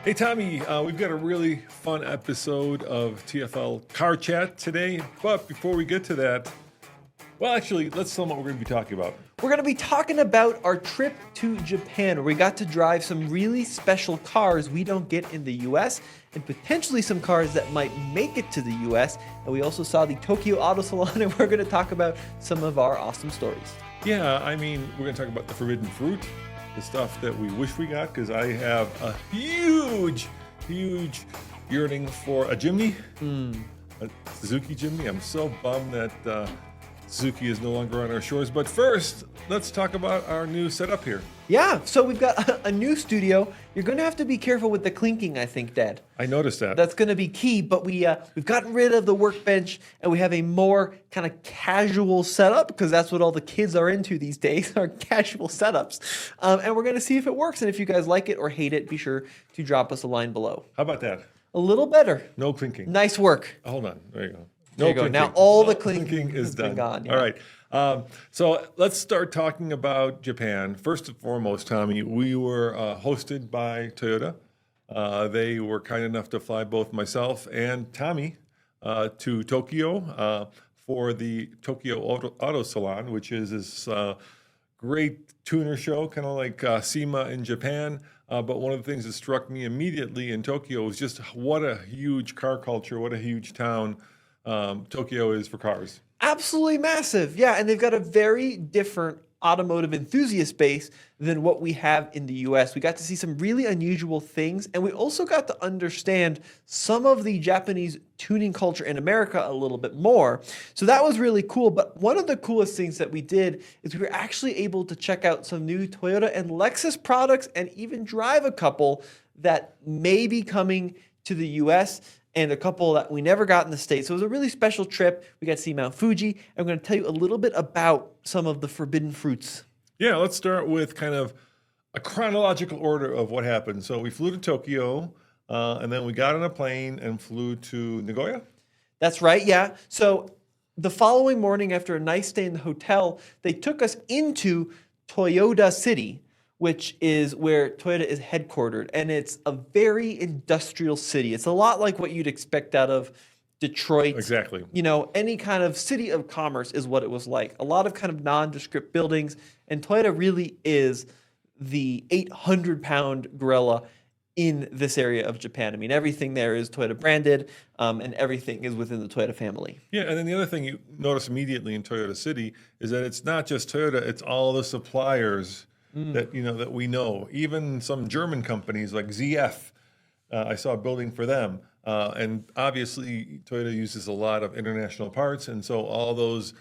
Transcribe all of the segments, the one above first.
Hey, Tommy, we've got a really fun episode of TFL Car Chat today. But before we get to that, well, actually, let's tell them what we're going to be talking about. We're going to be talking about our trip to Japan, where we got to drive some really special cars we don't get in the US, and potentially some cars that might make it to the US. And we also saw the Tokyo Auto Salon, and we're going to talk about some of our awesome stories. Yeah, I mean, we're going to talk about the forbidden fruit, the stuff that we wish we got, because I have a huge yearning for a Jimny, a Suzuki Jimny. I'm so bummed that Suzuki is no longer on our shores. But first, let's talk about our new setup here. Yeah, so we've got a new studio. You're going to have to be careful with the clinking, I think, Dad. I noticed that. That's going to be key, but we've gotten rid of the workbench, and we have a more kind of casual setup, because that's what all the kids are into these days, are casual setups. And we're going to see if it works, and if you guys like it or hate it, be sure to drop us a line below. How about that? A little better. No clinking. Nice work. Hold on. There you go. There you go. Now all the clinking is has done. been gone. Yeah. All right. So let's start talking about Japan. First and foremost, Tommy, we were hosted by Toyota. They were kind enough to fly both myself and Tommy to Tokyo for the Tokyo Auto Salon, which is this great tuner show, kind of like SEMA in Japan. But one of the things that struck me immediately in Tokyo was just what a huge car culture, what a huge town Tokyo is for cars. Absolutely massive. Yeah, and they've got a very different automotive enthusiast base than what we have in the US. We got to see some really unusual things, and we also got to understand some of the Japanese tuning culture in America a little bit more. So that was really cool. But one of the coolest things that we did is we were actually able to check out some new Toyota and Lexus products and even drive a couple that may be coming to the US and a couple that we never got in the States. So it was a really special trip. We got to see Mount Fuji, and I'm going to tell you a little bit about some of the forbidden fruits. Yeah, let's start with kind of a chronological order of what happened. So we flew to Tokyo, and then we got on a plane and flew to Nagoya. That's right, yeah. So the following morning, after a nice stay in the hotel, they took us into Toyota City, which is where Toyota is headquartered. And it's a very industrial city. It's a lot like what you'd expect out of Detroit. Exactly. You know, any kind of city of commerce is what it was like. A lot of kind of nondescript buildings. And Toyota really is the 800-pound gorilla in this area of Japan. I mean, everything there is Toyota branded, and everything is within the Toyota family. Yeah, and then the other thing you notice immediately in Toyota City is that it's not just Toyota, it's all the suppliers that we know. Even some German companies like ZF, I saw a building for them. And obviously, Toyota uses a lot of international parts, and so all those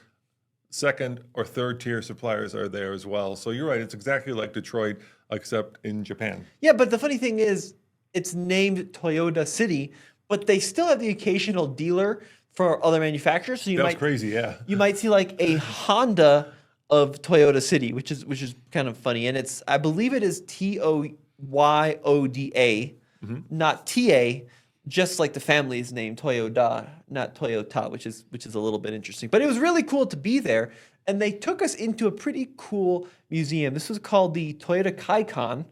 second or third tier suppliers are there as well. So you're right, it's exactly like Detroit, except in Japan. Yeah, but the funny thing is, it's named Toyota City, but they still have the occasional dealer for other manufacturers. So That's crazy, yeah. You might see like a Honda of Toyota City, which is kind of funny, and I believe it is Toyoda, not TA, just like the family's name Toyoda, not Toyota, which is a little bit interesting. But it was really cool to be there, and they took us into a pretty cool museum. This was called the Toyota Kaikon,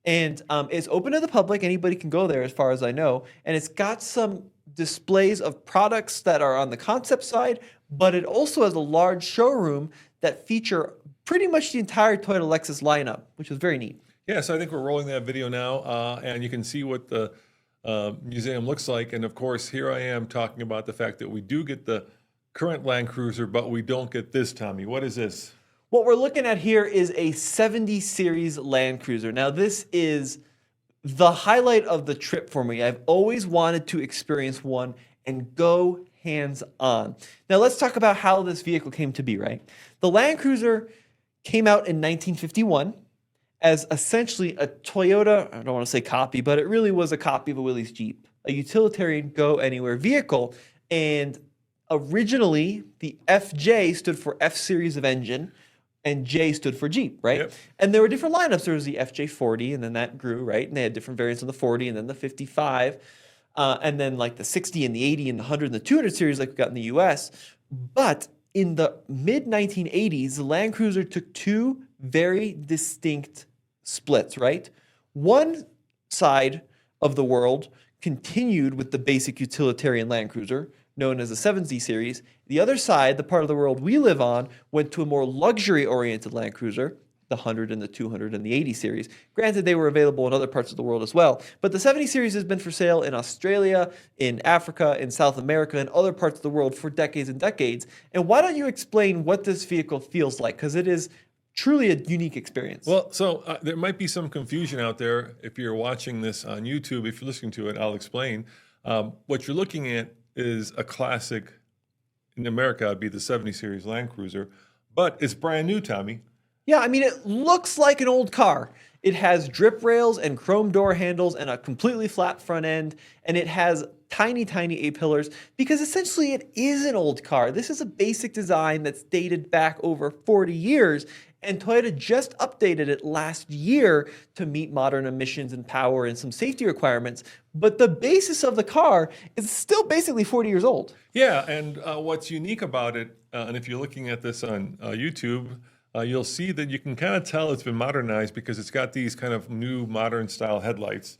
and it's open to the public. Anybody can go there, as far as I know, and it's got some displays of products that are on the concept side, but it also has a large showroom that feature pretty much the entire Toyota Lexus lineup, which was very neat. Yeah, so I think we're rolling that video now, and you can see what the museum looks like. And of course, here I am talking about the fact that we do get the current Land Cruiser, but we don't get this, Tommy. What is this? What we're looking at here is a 70 series Land Cruiser. Now, this is the highlight of the trip for me. I've always wanted to experience one and go hands-on. Now, let's talk about how this vehicle came to be, right? The Land Cruiser came out in 1951 as essentially a Toyota, I don't want to say copy, but it really was a copy of a Willys Jeep, a utilitarian go-anywhere vehicle. And originally, the FJ stood for F series of engine, and J stood for Jeep, right? Yep. And there were different lineups. There was the FJ40, and then that grew, right? And they had different variants of the 40, and then the 55, and then like the 60 and the 80 and the 100 and the 200 series like we got in the US. But in the mid-1980s, the Land Cruiser took two very distinct splits, right? One side of the world continued with the basic utilitarian Land Cruiser, known as the 7Z series. The other side, the part of the world we live on, went to a more luxury-oriented Land Cruiser, the 100 and the 200 and the 80 series. Granted, they were available in other parts of the world as well, but the 70 series has been for sale in Australia, in Africa, in South America, and other parts of the world for decades and decades. And why don't you explain what this vehicle feels like? Because it is truly a unique experience. Well, so there might be some confusion out there if you're watching this on YouTube. If you're listening to it, I'll explain. What you're looking at is a classic. In America, it'd be the 70 series Land Cruiser, but it's brand new, Tommy. Yeah, I mean, it looks like an old car. It has drip rails and chrome door handles and a completely flat front end, and it has tiny, tiny A-pillars because essentially it is an old car. This is a basic design that's dated back over 40 years, and Toyota just updated it last year to meet modern emissions and power and some safety requirements. But the basis of the car is still basically 40 years old. Yeah, and what's unique about it, and if you're looking at this on YouTube, you'll see that you can kind of tell it's been modernized because it's got these kind of new modern style headlights.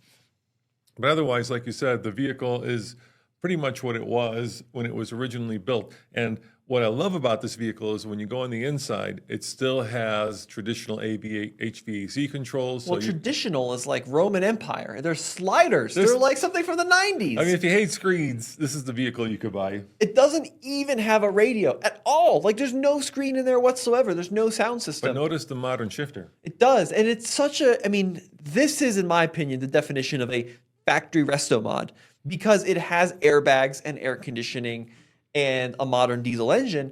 But otherwise, like you said, the vehicle is pretty much what it was when it was originally built. And what I love about this vehicle is when you go on the inside, it still has traditional HVAC controls. Well, traditional is like Roman Empire. They're sliders. They're like something from the 90s. I mean, if you hate screens, this is the vehicle you could buy. It doesn't even have a radio at all. Like, there's no screen in there whatsoever. There's no sound system. But notice the modern shifter. It does. And it's such a, I mean, this is, in my opinion, the definition of a factory resto mod because it has airbags and air conditioning and a modern diesel engine,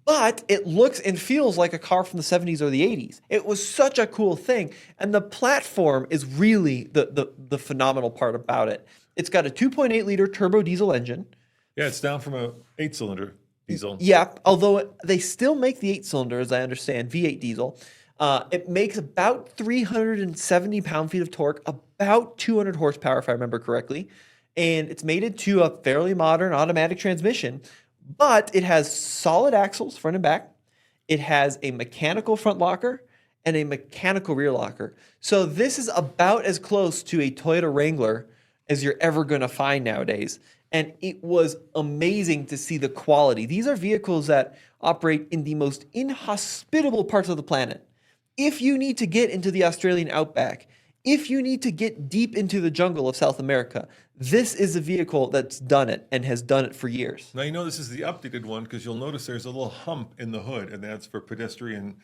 but it looks and feels like a car from the 70s or the 80s. It was such a cool thing. And the platform is really the phenomenal part about it. It's got a 2.8 liter turbo diesel engine. Yeah, it's down from a 8-cylinder diesel. Yeah, although they still make the 8-cylinder, as I understand, V8 diesel. It makes about 370 pound-feet of torque, about 200 horsepower, if I remember correctly. And it's mated to a fairly modern automatic transmission, but it has solid axles front and back. It has a mechanical front locker and a mechanical rear locker. So this is about as close to a Toyota Wrangler as you're ever going to find nowadays. And it was amazing to see the quality. These are vehicles that operate in the most inhospitable parts of the planet. If you need to get into the Australian outback, if you need to get deep into the jungle of South America, this is a vehicle that's done it and has done it for years. Now, you know this is the updated one because you'll notice there's a little hump in the hood, and that's for pedestrian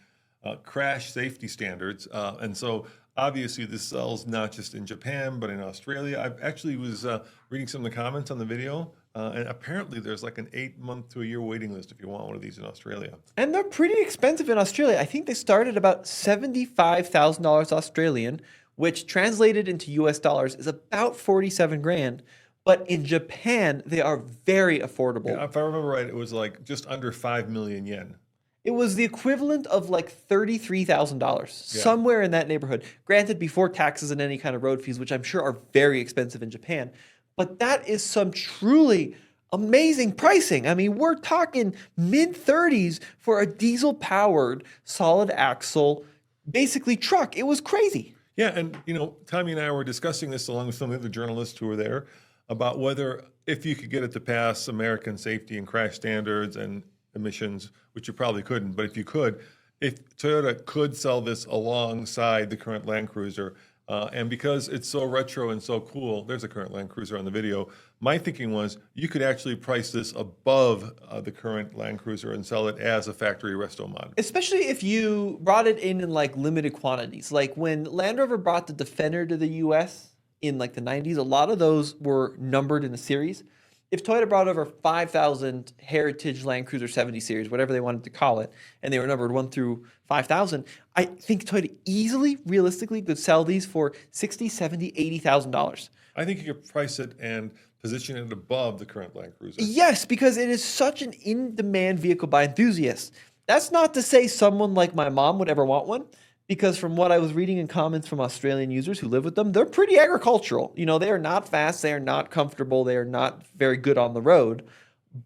crash safety standards. And so obviously this sells not just in Japan, but in Australia. I actually was reading some of the comments on the video, and apparently there's like an 8-month to a year waiting list if you want one of these in Australia. And they're pretty expensive in Australia. I think they start at about $75,000 Australian, which translated into US dollars is about 47 grand. But in Japan, they are very affordable. Yeah, if I remember right, it was like just under 5 million yen. It was the equivalent of like $33,000, somewhere in that neighborhood. Granted, before taxes and any kind of road fees, which I'm sure are very expensive in Japan. But that is some truly amazing pricing. I mean, we're talking mid-30s for a diesel-powered, solid axle, basically truck. It was crazy. Yeah, and you know, Tommy and I were discussing this along with some of the journalists who were there about whether if you could get it to pass American safety and crash standards and emissions, which you probably couldn't, but if you could, if Toyota could sell this alongside the current Land Cruiser, and because it's so retro and so cool, there's a current Land Cruiser on the video. My thinking was you could actually price this above the current Land Cruiser and sell it as a factory resto mod. Especially if you brought it in like limited quantities. Like when Land Rover brought the Defender to the US in like the 90s, a lot of those were numbered in a series. If Toyota brought over 5,000 Heritage Land Cruiser 70 series, whatever they wanted to call it, and they were numbered 1 through 5,000, I think Toyota easily, realistically, could sell these for $60,000, $70,000, $80,000. I think you could price it and position it above the current Land Cruiser. Yes, because it is such an in-demand vehicle by enthusiasts. That's not to say someone like my mom would ever want one, because from what I was reading in comments from Australian users who live with them, they're pretty agricultural. You know, they are not fast, they are not comfortable, they are not very good on the road.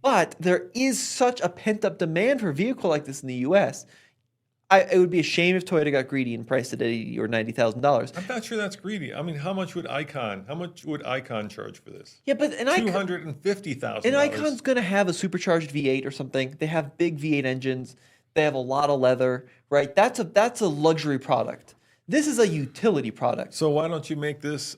But there is such a pent-up demand for a vehicle like this in the US. It would be a shame if Toyota got greedy and priced it at $80,000 or $90,000. I'm not sure that's greedy. I mean, how much would Icon charge for this? Yeah, but $250,000. an Icon's going to have a supercharged V8 or something. They have big V8 engines. They have a lot of leather, right? That's a luxury product. This is a utility product. So why don't you make this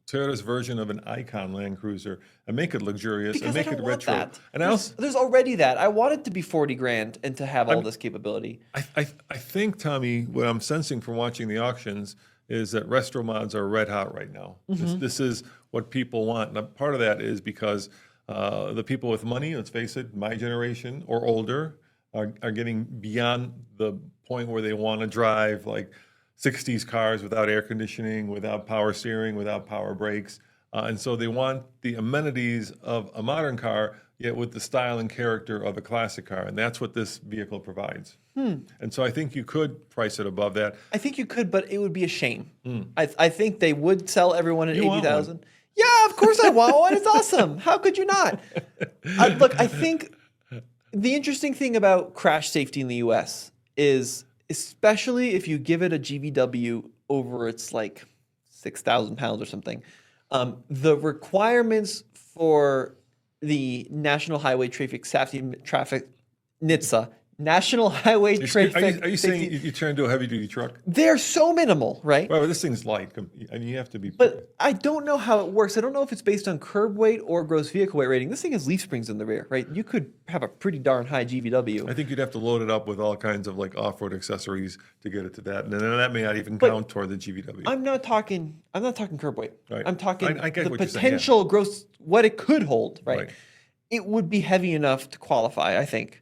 Toyota's version of an Icon Land Cruiser and make it luxurious Because and make I don't it want retro? that. And There's already that. I want it to be 40 grand and to have all this capability. I think, Tommy, what I'm sensing from watching the auctions is that retro mods are red hot right now. This is what people want. And part of that is because the people with money, let's face it, my generation or older, are getting beyond the point where they want to drive like 60s cars without air conditioning, without power steering, without power brakes. And so they want the amenities of a modern car, yet with the style and character of a classic car. And that's what this vehicle provides. And so I think you could price it above that. I think you could, but it would be a shame. I think they would sell everyone at You want 80,000. Yeah, of course I want one. It's awesome. How could you not? Look, I think the interesting thing about crash safety in the U.S. is, especially if you give it a GVW over its like 6,000 pounds or something, the requirements for the National Highway Traffic NHTSA, National Highway Traffic. Are you saying you turn into a heavy duty truck? They're so minimal, right? Well, this thing's light. I mean, you have to be. But I don't know how it works. I don't know if it's based on curb weight or gross vehicle weight rating. This thing has leaf springs in the rear, right? You could have a pretty darn high GVW. I think you'd have to load it up with all kinds of like off-road accessories to get it to that, and then that may not even count toward the GVW. I'm not talking curb weight. Right. I'm talking I get the what you're saying, potential gross, what it could hold, right? Right. It would be heavy enough to qualify, I think.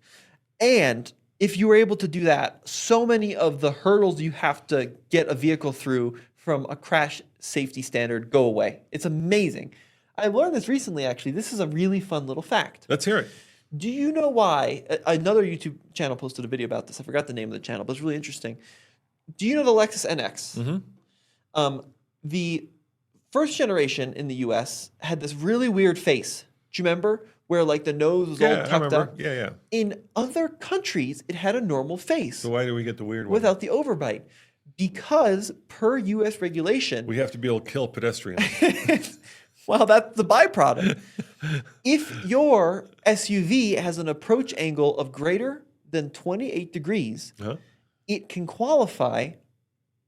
And if you were able to do that, so many of the hurdles you have to get a vehicle through from a crash safety standard go away. It's amazing. I learned this recently, actually. This is a really fun little fact. Let's hear it. Do you know why? Another YouTube channel posted a video about this. I forgot the name of the channel, but it's really interesting. Do you know the Lexus NX? The first generation in the US had this really weird face. Do you remember? Where like the nose was all tucked up. Yeah. In other countries, it had a normal face So why do we get the weird one? without the overbite. Because per US regulation, We have to be able to kill pedestrians. well, that's the byproduct. If your SUV has an approach angle of greater than 28 degrees, Huh? it can qualify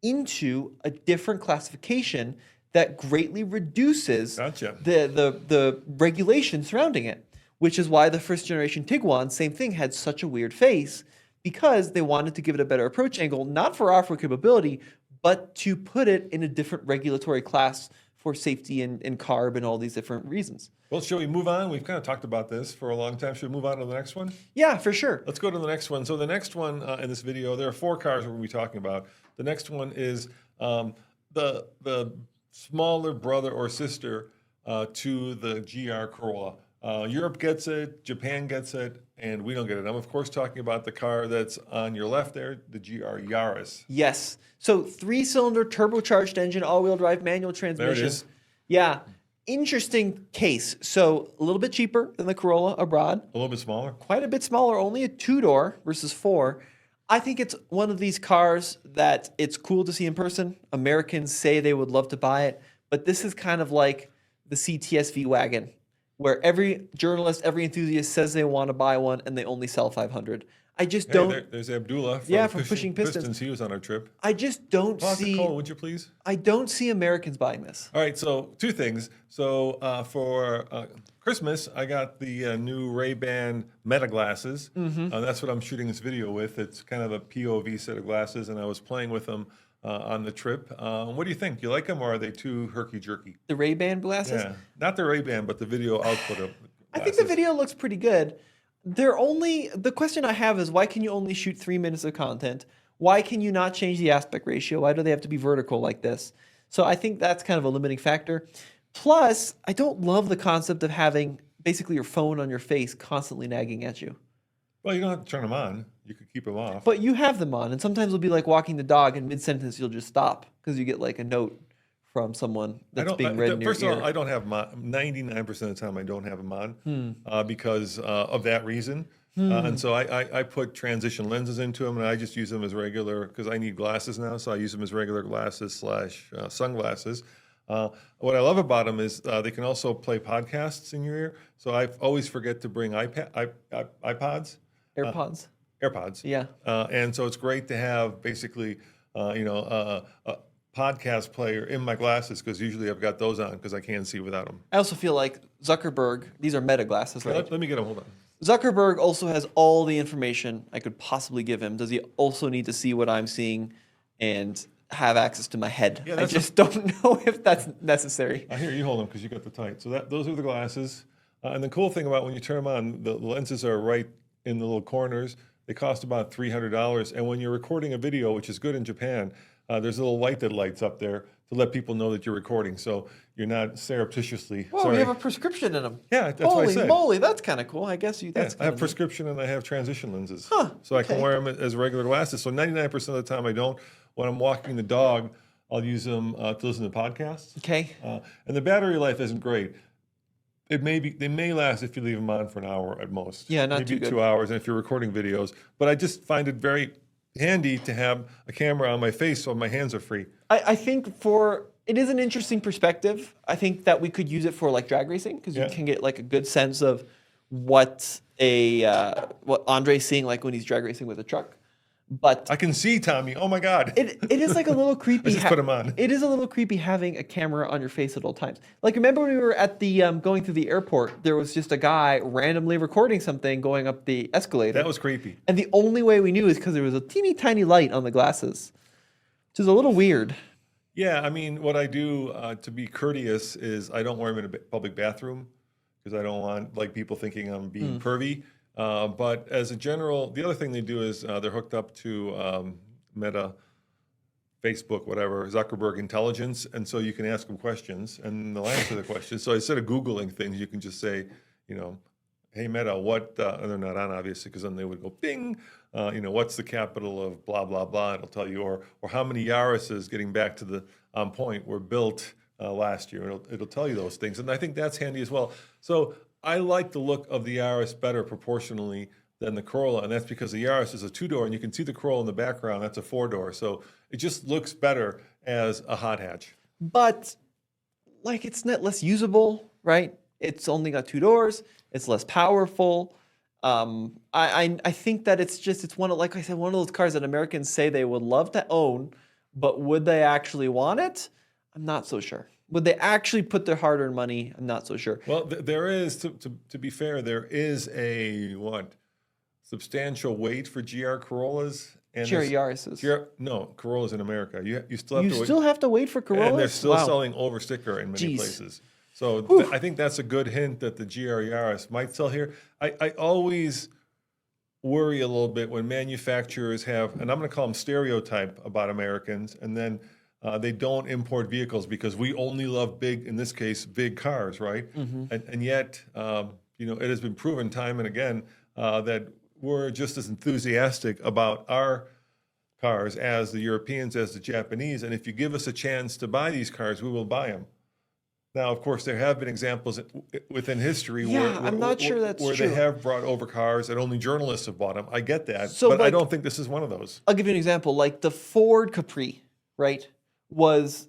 into a different classification that greatly reduces Gotcha. the regulation surrounding it, which is why the first generation Tiguan, same thing, had such a weird face, because they wanted to give it a better approach angle, not for off-road capability, but to put it in a different regulatory class for safety and carb and all these different reasons. Well, shall we move on? We've kind of talked about this for a long time. Should we move on to the next one? Yeah, for sure. Let's go to the next one. So the next one in this video, there are 4 cars we're going to be talking about. The next one is the smaller brother or sister to the GR Corolla. Europe gets it, Japan gets it, and we don't get it. I'm, of course, talking about the car that's on your left there, the GR Yaris. Yes. So 3-cylinder turbocharged engine, all-wheel drive, manual transmission. There it is. Yeah. Interesting case. So a little bit cheaper than the Corolla abroad. A little bit smaller. Quite a bit smaller, only a 2-door versus 4. I think it's one of these cars that it's cool to see in person. Americans say they would love to buy it, but this is kind of like the CTS wagon, where every journalist, every enthusiast says they want to buy one and they only sell 500. I just don't. There's Abdullah from Pushing Pistons. He was on our trip. I just don't see. Cole, would you please? I don't see Americans buying this. All right, so 2 things. So for Christmas, I got the new Ray-Ban Meta glasses. That's what I'm shooting this video with. It's kind of a POV set of glasses, and I was playing with them on the trip. What do you think? Do you like them, or are they too herky-jerky? The Ray-Ban glasses? Yeah, not the Ray-Ban, but the video output of glasses. I think the video looks pretty good. The question I have is, why can you only shoot 3 minutes of content? Why can you not change the aspect ratio? Why do they have to be vertical like this? So I think that's kind of a limiting factor. Plus, I don't love the concept of having basically your phone on your face constantly nagging at you. Well, you don't have to turn them on. You could keep them off. But you have them on, and sometimes it'll be like walking the dog, and mid-sentence you'll just stop because you get like a note from someone that's being read in your First ear. of all, I don't have 99% of the time I don't have them on because of that reason. And so I put transition lenses into them, and I just use them as regular, because I need glasses now, so I use them as regular glasses slash sunglasses. What I love about them is they can also play podcasts in your ear. So I always forget to bring iPods. AirPods. AirPods. Yeah. And so it's great to have basically, a podcast player in my glasses, because usually I've got those on because I can't see without them. I also feel like Zuckerberg, these are Meta glasses, right? Let me get them. Hold on. Zuckerberg also has all the information I could possibly give him. Does he also need to see what I'm seeing and have access to my head? Yeah, I just don't know if that's necessary. I hear you hold them because you got the tight. So those are the glasses. And the cool thing about when you turn them on, the lenses are right in the little corners. They cost about $300. And when you're recording a video, which is good in Japan, there's a little light that lights up there to let people know that you're recording. So you're not surreptitiously. Whoa, sorry. you have a prescription in them. Yeah, that's what I said. Holy moly, that's kind of cool. I guess you. That's I have kinda neat. prescription and I have transition lenses. Huh, So I can okay. wear them as regular glasses. So 99% of the time I don't. When I'm walking the dog, I'll use them to listen to podcasts. Okay. And the battery life isn't great. They may last if you leave them on for an hour at most. Yeah, not maybe too good. 2 hours, and if you're recording videos. But I just find it very handy to have a camera on my face so my hands are free. I think it is an interesting perspective. I think that we could use it for like drag racing because Yeah. you can get like a good sense of what what Andre's seeing like when he's drag racing with a truck. But I can see Tommy. Oh my God. it is like a little creepy. I just put 'em on. It is a little creepy having a camera on your face at all times. Like remember when we were at the going through the airport, there was just a guy randomly recording something going up the escalator. That was creepy. And the only way we knew is because there was a teeny tiny light on the glasses, which is a little weird. Yeah, I mean, what I do to be courteous is I don't wear them in a public bathroom because I don't want like people thinking I'm being pervy. But as a general, the other thing they do is they're hooked up to Meta, Facebook, whatever, Zuckerberg Intelligence, and so you can ask them questions and they'll answer the questions. So instead of Googling things, you can just say, hey Meta, what? And they're not on obviously because then they would go bing. What's the capital of blah blah blah? It'll tell you, or how many Yarises, getting back to the point, were built last year. It'll tell you those things, and I think that's handy as well. So I like the look of the Yaris better proportionally than the Corolla, and that's because the Yaris is a 2-door, and you can see the Corolla in the background. That's a 4-door, so it just looks better as a hot hatch. But like it's not less usable, right? It's only got 2 doors. It's less powerful. I think that it's one of, like I said, one of those cars that Americans say they would love to own, but would they actually want it? I'm not so sure. Would they actually put their hard-earned money? I'm not so sure. Well, there is, to be fair, there is a substantial weight for GR Corollas. And GR Yaris's. No, Corollas in America. You still have You to wait. still have to wait for Corollas? And they're still Wow. selling over sticker in many Jeez. places. So I think that's a good hint that the GR Yaris might sell here. I always worry a little bit when manufacturers have, and I'm going to call them stereotype about Americans, and then they don't import vehicles because we only love big, in this case, big cars, right? And yet, it has been proven time and again that we're just as enthusiastic about our cars as the Europeans, as the Japanese. And if you give us a chance to buy these cars, we will buy them. Now, of course, there have been examples within history where I'm not sure that's where true. they have brought over cars and only journalists have bought them. I get that, So, but I like- don't think this is one of those. I'll give you an example. Like the Ford Capri, right, was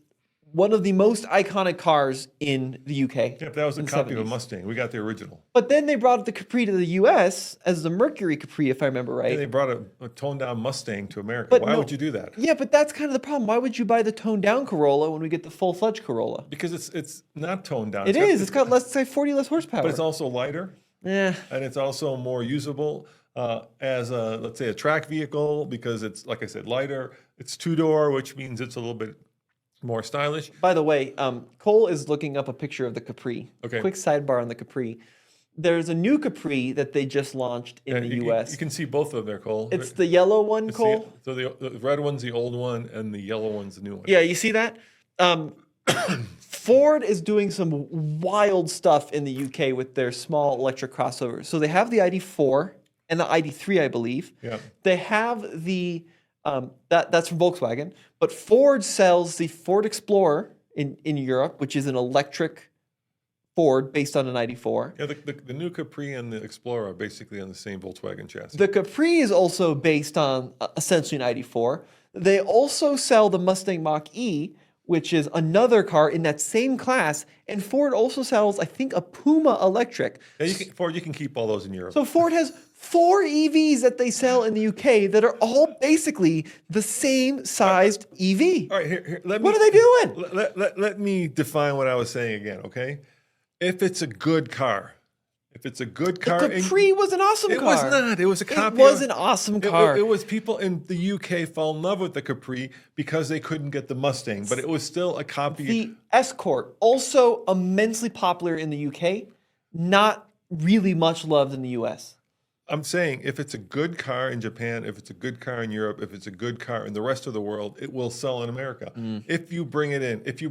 one of the most iconic cars in the UK. Yeah, but that was a in the copy of a 70s. Mustang. We got the original. But then they brought the Capri to the US as the Mercury Capri, if I remember right. And they brought a toned-down Mustang to America. But Why no- would you do that? Yeah, but that's kind of the problem. Why would you buy the toned down Corolla when we get the full-fledged Corolla? Because it's not toned down. It is. It's got less, say, 40 less horsepower. but it's also lighter, Yeah. and it's also more usable as let's say, a track vehicle because it's, like I said, lighter. It's 2-door, which means it's a little bit more stylish. By the way, Cole is looking up a picture of the Capri. Okay. Quick sidebar on the Capri. There's a new Capri that they just launched in the US. You can see both of them there, Cole. It's the yellow one, It's Cole. so the red one's the old one, and the yellow one's the new one. Yeah, you see that? Ford is doing some wild stuff in the UK with their small electric crossovers. So they have the ID4 and the ID3, I believe. Yeah. They have the that's from Volkswagen, but Ford sells the Ford Explorer in Europe, which is an electric Ford based on a 94. Yeah, the new Capri and the Explorer are basically on the same Volkswagen chassis. The Capri is also based on essentially an 94. They also sell the Mustang Mach-E, which is another car in that same class. And Ford also sells, I think, a Puma electric. Yeah, Ford, you can keep all those in Europe. So Ford has 4 EVs that they sell in the UK that are all basically the same sized EV. All right, here What are they doing? Let me define what I was saying again, okay? If it's a good car, The Capri was an awesome car. It was not. It was a copy. It was an awesome car. It was people in the UK fell in love with the Capri because they couldn't get the Mustang, but it was still a copy. The Escort, also immensely popular in the UK, not really much loved in the US. I'm saying if it's a good car in Japan, if it's a good car in Europe, if it's a good car in the rest of the world, it will sell in America. If you bring it in, if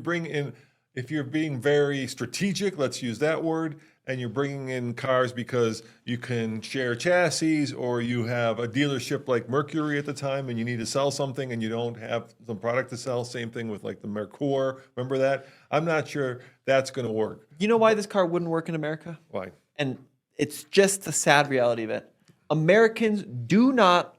you're being very strategic, let's use that word, and you're bringing in cars because you can share chassis or you have a dealership like Mercury at the time and you need to sell something and you don't have some product to sell, same thing with like the Mercure, remember that? I'm not sure that's going to work. You know why this car wouldn't work in America? Why? And it's just the sad reality of it. Americans do not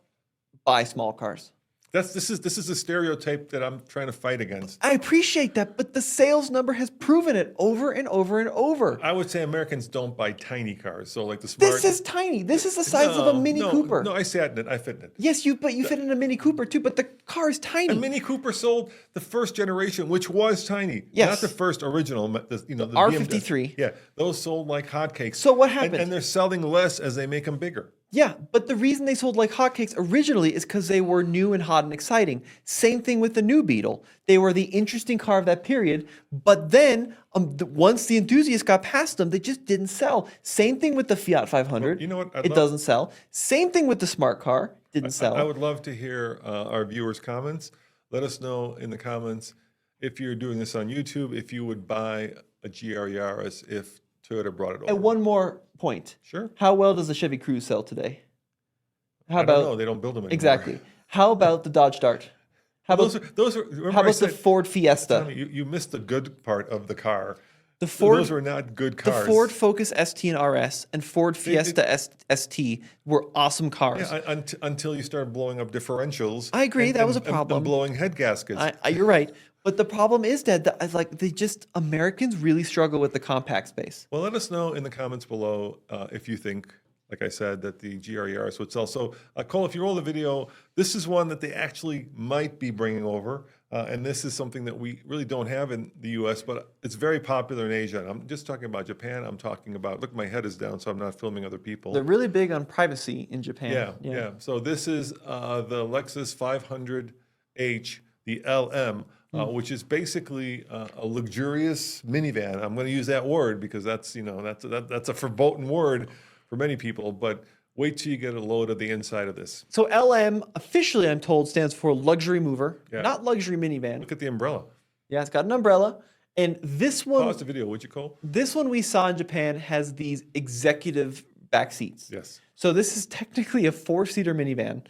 buy small cars. This is a stereotype that I'm trying to fight against. I appreciate that, but the sales number has proven it over and over and over. I would say Americans don't buy tiny cars. So like the Smart. This is tiny. This is the size of a Mini Cooper. No, I sat in it. I fit in it. Yes, but you fit in a Mini Cooper too, but the car is tiny. A Mini Cooper sold the first generation, which was tiny. Yes. Not the first original, the R53. Yeah, those sold like hotcakes. So what happened? And they're selling less as they make them bigger. Yeah, but the reason they sold like hotcakes originally is because they were new and hot and exciting. Same thing with the new Beetle. They were the interesting car of that period, but then once the enthusiasts got past them, they just didn't sell. Same thing with the Fiat 500. Well, you know what? It doesn't sell. Same thing with the Smart Car. Didn't sell. I would love to hear our viewers' comments. Let us know in the comments if you're doing this on YouTube, if you would buy a GR Yaris if Toyota brought it over. And one more point. Sure. How well does the Chevy Cruze sell today? I don't know. They don't build them anymore. Exactly. How about the Dodge Dart? How about the Ford Fiesta? Tommy, you missed the good part of the car. Those were not good cars. The Ford Focus ST and RS and Ford Fiesta ST were awesome cars. Yeah, until you started blowing up differentials. I agree. That was a problem. And blowing head gaskets. You're right. But the problem is that Americans really struggle with the compact space. Well, let us know in the comments below if you think, like I said, that the GR Yaris would sell. So, Cole, if you roll the video, this is one that they actually might be bringing over. And this is something that we really don't have in the U.S., but it's very popular in Asia. And I'm just talking about Japan. I'm talking about, look, my head is down, so I'm not filming other people. They're really big on privacy in Japan. Yeah. So this is the Lexus 500H, the LM. Which is basically a luxurious minivan. I'm going to use that word because that's a verboten word for many people. But wait till you get a load of the inside of this. So LM officially, I'm told, stands for luxury mover, not luxury minivan. Look at the umbrella. Yeah, it's got an umbrella. And this one, pause the video, would you, Cole? This one we saw in Japan has these executive back seats. Yes. So this is technically a 4-seater minivan.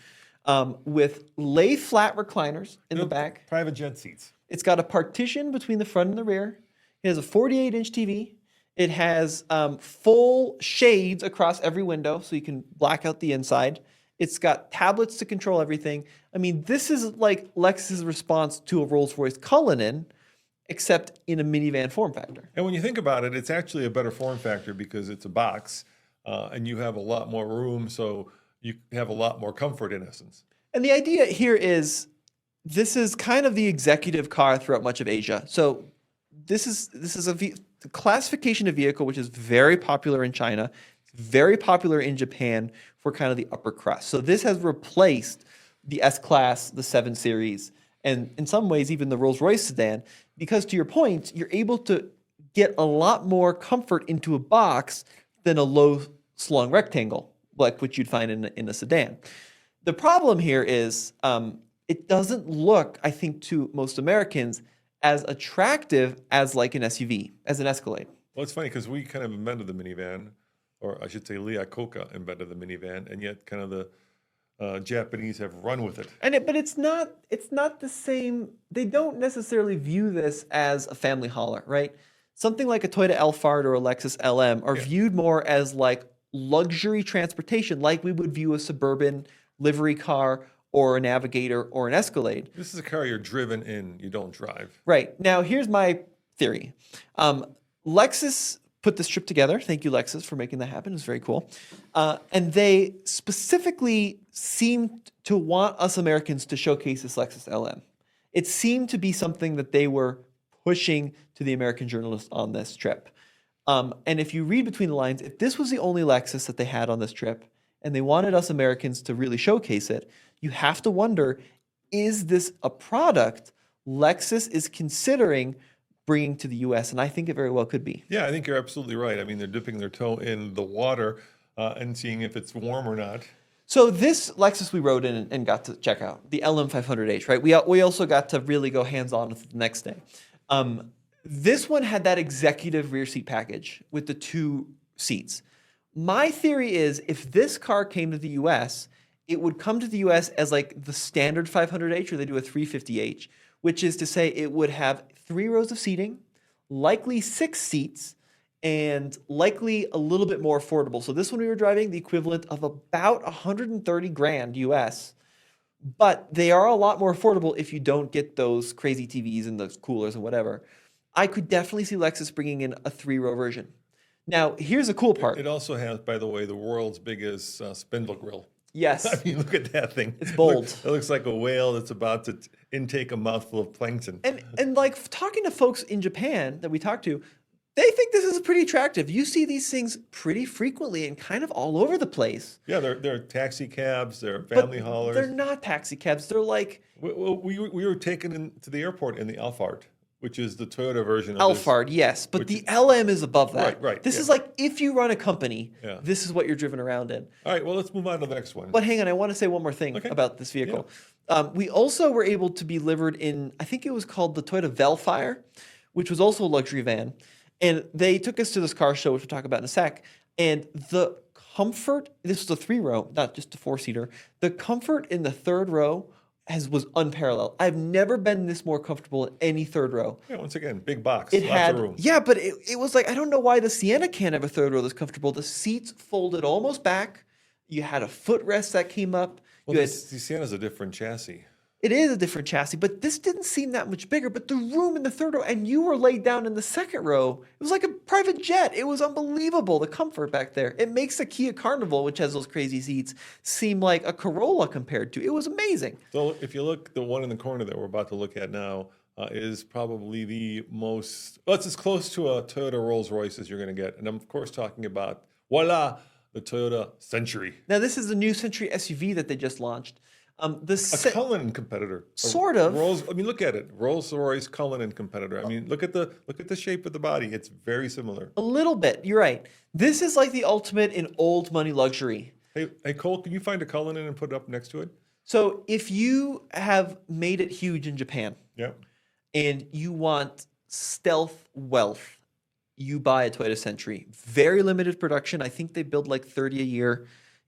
With lay flat recliners in the back. Private jet seats. It's got a partition between the front and the rear. It has a 48-inch TV. It has full shades across every window so you can black out the inside. It's got tablets to control everything. I mean, this is like Lexus' response to a Rolls-Royce Cullinan, except in a minivan form factor. And when you think about it, it's actually a better form factor because it's a box and you have a lot more room, so you have a lot more comfort in essence. And the idea here is this is kind of the executive car throughout much of Asia. So this is the classification of vehicle which is very popular in China, very popular in Japan for kind of the upper crust. So this has replaced the S-Class, the 7 Series, and in some ways even the Rolls-Royce sedan, because to your point, you're able to get a lot more comfort into a box than a low-slung rectangle, like what you'd find in a sedan. The problem here is it doesn't look, I think, to most Americans as attractive as like an SUV, as an Escalade. Well, it's funny because we kind of invented the minivan, or I should say Daikoku invented the minivan, and yet kind of the Japanese have run with it. But it's not the same. They don't necessarily view this as a family hauler, right? something like a Toyota Alphard or a Lexus LM are viewed more as like luxury transportation, like we would view a Suburban livery car or a Navigator or an Escalade. This is a car you're driven in, you don't drive. Right. Now, here's my theory. Lexus put this trip together. Thank you, Lexus, for making that happen. It was very cool. And they specifically seemed to want us Americans to showcase this Lexus LM. It seemed to be something that they were pushing to the American journalists on this trip. And if you read between the lines, if this was the only Lexus that they had on this trip, and they wanted us Americans to really showcase it, you have to wonder, is this a product Lexus is considering bringing to the U.S.? And I think it very well could be. Yeah, I think you're absolutely right. I mean, they're dipping their toe in the water and seeing if it's warm or not. So this Lexus we rode in and got to check out, the LM500H, right? We also got to really go hands-on with it the next day. This one had that executive rear seat package with the 2 seats. My theory is if this car came to the U.S., it would come to the U.S. as like the standard 500H, or they do a 350H, which is to say it would have 3 rows of seating, likely 6 seats, and likely a little bit more affordable. So this one we were driving the equivalent of about 130 grand US, but they are a lot more affordable if you don't get those crazy TVs and those coolers and whatever. I could definitely see Lexus bringing in a 3-row version. Now, here's the cool part. It also has, by the way, the world's biggest spindle grill. Yes. I mean, look at that thing. It's bold. It looks like a whale that's about to intake a mouthful of plankton. And like talking to folks in Japan that we talked to, they think this is pretty attractive. You see these things pretty frequently and kind of all over the place. Yeah, they're taxi cabs, they're family haulers. They're not taxi cabs. They're like... We were taken to the airport in the Alphard, which is the Toyota version of Alphard, yes. But the LM is above that. Right. This is like if you run a company, this is what you're driven around in. All right, well, let's move on to the next one. But hang on, I want to say one more thing about this vehicle. Yeah. We also were able to be delivered in, I think it was called the Toyota Velfire, which was also a luxury van. And they took us to this car show, which we'll talk about in a sec. And the comfort, this was a 3-row, not just a 4-seater. The comfort in the 3rd row was unparalleled. I've never been this more comfortable in any 3rd row. Yeah, once again, big box, lots of room. Yeah, but it was like, I don't know why the Sienna can't have a 3rd row that's comfortable. The seats folded almost back. You had a footrest that came up. Well, the Sienna's a different chassis. It is a different chassis, but this didn't seem that much bigger. But the room in the 3rd row, and you were laid down in the 2nd row. It was like a private jet. It was unbelievable, the comfort back there. It makes the Kia Carnival, which has those crazy seats, seem like a Corolla compared to. It was amazing. So if you look, the one in the corner that we're about to look at now is probably the most, well, it's as close to a Toyota Rolls-Royce as you're going to get. And I'm, of course, talking about, voila, the Toyota Century. Now, this is the new Century SUV that they just launched. A Cullinan competitor, sort of. I mean, look at it. Rolls-Royce Cullinan competitor. I mean, look at the shape of the body. It's very similar. A little bit. You're right. This is like the ultimate in old money luxury. Hey, Cole, can you find a Cullinan and put it up next to it? So if you have made it huge in Japan, and you want stealth wealth, you buy a Toyota Century. Very limited production. I think they build like 30 a year.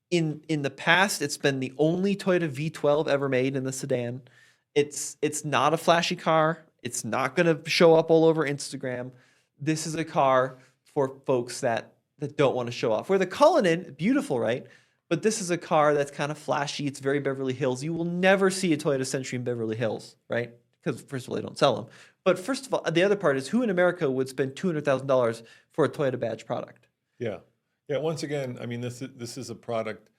In the past, it's been the only Toyota V12 ever made in the sedan. It's not a flashy car. It's not going to show up all over Instagram. This is a car for folks that don't want to show off. Where the Cullinan, beautiful, right? But this is a car that's kind of flashy. It's very Beverly Hills. You will never see a Toyota Century in Beverly Hills, right? Because first of all, they don't sell them. But first of all, the other part is who in America would spend $200,000 for a Toyota badge product? Yeah. Yeah, once again, I mean, this is a product,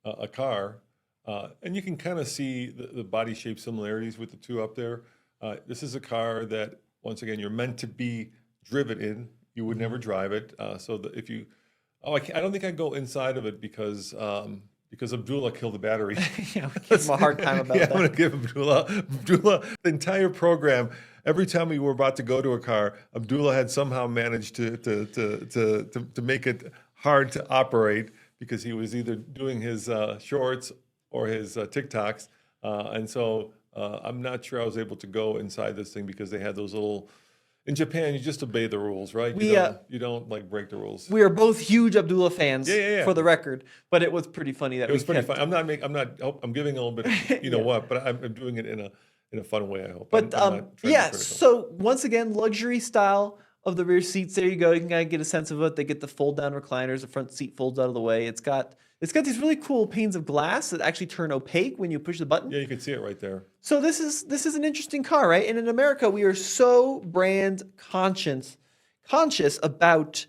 a car, and you can kind of see the body shape similarities with the two up there. This is a car that, once again, you're meant to be driven in. You would never drive it. So that if you, I don't think I'd go inside of it because Abdullah killed the battery. Yeah, we give him a hard time about that. I'm going to give Abdullah the entire program. Every time we were about to go to a car, Abdullah had somehow managed to make it hard to operate because he was either doing his shorts or his TikToks. And so I'm not sure I was able to go inside this thing because they had those little, in Japan, you just obey the rules, right? You don't like break the rules. We are both huge Abdullah fans, for the record, but it was pretty funny that it was pretty fun. I'm giving a little bit, what, but I'm doing it in a fun way, I hope. But so once again, luxury style of the rear seats. There you go. You can kind of get a sense of it. They get the fold down recliners. The front seat folds out of the way. It's got these really cool panes of glass that actually turn opaque when you push the button. Yeah, you can see it right there. So this is an interesting car, right? And in America, we are so brand conscious about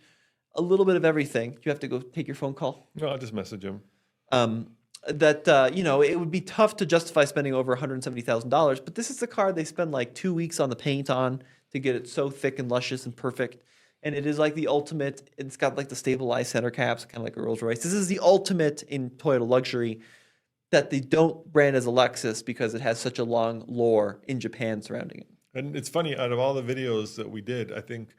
a little bit of everything. You have to go take your phone call. No, I'll just message him. It would be tough to justify spending over $170,000, but this is the car they spend like 2 weeks on the paint on to get it so thick and luscious and perfect. And it is like the ultimate. It's got like the stabilized center caps, kind of like a Rolls Royce. This is the ultimate in Toyota luxury that they don't brand as a Lexus because it has such a long lore in Japan surrounding it. And it's funny, out of all the videos that we did, I think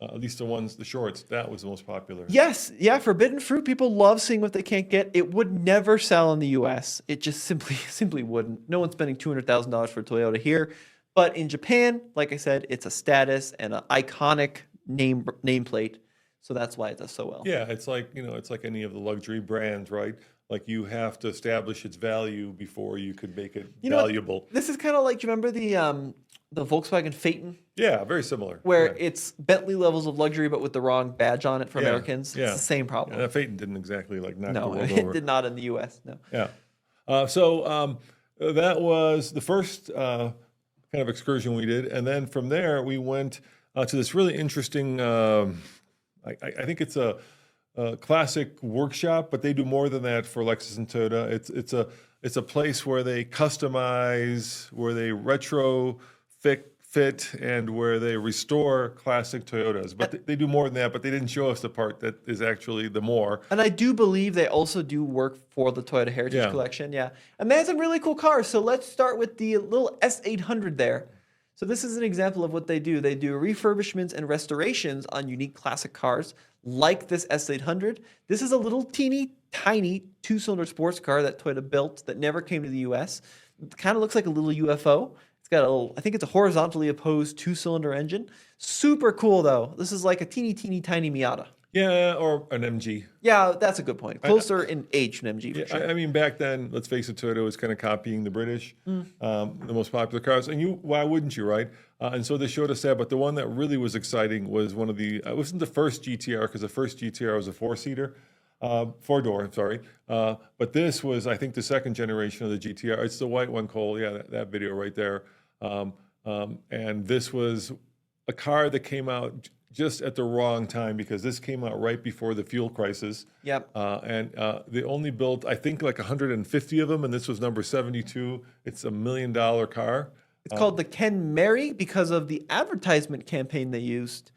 at least the shorts, that was the most popular. Yes, yeah, Forbidden Fruit, people love seeing what they can't get. It would never sell in the US. It just simply wouldn't. No one's spending $200,000 for a Toyota here. But in Japan, like I said, it's a status and an iconic nameplate. So that's why it does so well. Yeah, it's like any of the luxury brands, right? Like you have to establish its value before you could make it valuable. This is kind of like, do you remember the Volkswagen Phaeton? Yeah, very similar. Where it's Bentley levels of luxury, but with the wrong badge on it for Americans. Yeah. It's the same problem. And that Phaeton didn't exactly knock the world over. It did not in the U.S. No. Yeah. So that was the first kind of excursion we did, and then from there we went to this really interesting. I think it's a classic workshop, but they do more than that for Lexus and Toyota. It's a place where they customize, where they fit, and where they restore classic Toyotas. But they do more than that, but they didn't show us the part that is actually the more. And I do believe they also do work for the Toyota Heritage Collection. Yeah. And they have some really cool cars. So let's start with the little S800 there. So this is an example of what they do. They do refurbishments and restorations on unique classic cars like this S800. This is a little teeny tiny two-cylinder sports car that Toyota built that never came to the US. It kind of looks like a little UFO. It's got I think it's a horizontally opposed two-cylinder engine. Super cool though. This is like a teeny tiny Miata. Yeah, or an MG. Yeah, that's a good point. Closer in age to an MG for sure. I mean, back then, let's face it, Toyota was kind of copying the British, the most popular cars. And why wouldn't you, right? And so they showed us that. But the one that really was exciting was one of it wasn't the first GTR, because the first GTR was a four-door, sorry. But this was, I think, the second generation of the GTR. It's the white one, Cole. Yeah, that video right there. And this was a car that came out just at the wrong time, because this came out right before the fuel crisis. Yep. And they only built, I think, like 150 of them, and this was number 72. It's $1 million car. It's called the Ken Mary because of the advertisement campaign they used.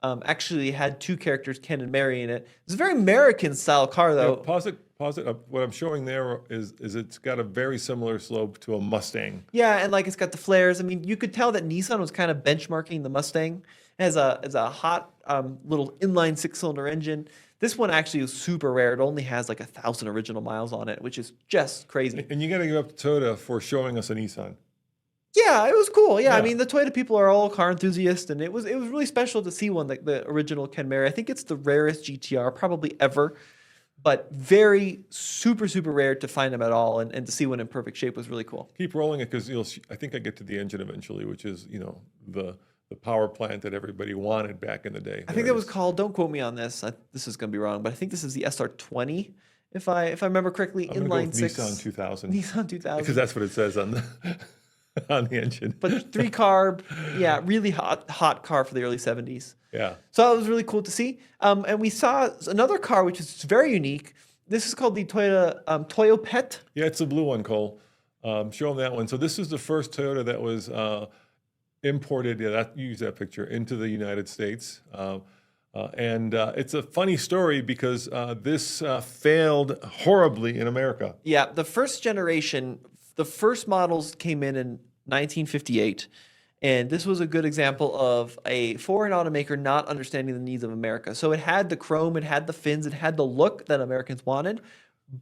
Actually had two characters, Ken and Mary, in it. It's a very American style car, though. Yeah, pause it. What I'm showing there is it's got a very similar slope to a Mustang. Yeah, and like it's got the flares. I mean, you could tell that Nissan was kind of benchmarking the Mustang. It has a hot little inline six-cylinder engine. This one actually is super rare. It only has like 1,000 original miles on it, which is just crazy. And you got to give up to Toyota for showing us a Nissan. Yeah, it was cool. Yeah, I mean, the Toyota people are all car enthusiasts, and it was really special to see one, like the original Ken Mary. I think it's the rarest GTR probably ever, but very super rare to find them at all, and to see one in perfect shape was really cool. Keep rolling it, because I think I get to the engine eventually, which is the power plant that everybody wanted back in the day. I think that was called. Don't quote me on this. This is going to be wrong, but I think this is the SR20, if I remember correctly. Inline six. Nissan 2000. Nissan 2000. Because that's what it says on the. On the engine. But 3 carb, really hot car for the early 70s. Yeah. So it was really cool to see. And we saw another car, which is very unique. This is called the Toyota Toyopet. Yeah, it's the blue one, Cole. Show them that one. So this is the first Toyota that was imported, use that picture, into the United States. And it's a funny story because this failed horribly in America. Yeah, the first generation, the first models came in 1958. And this was a good example of a foreign automaker not understanding the needs of America. So it had the chrome, it had the fins, it had the look that Americans wanted,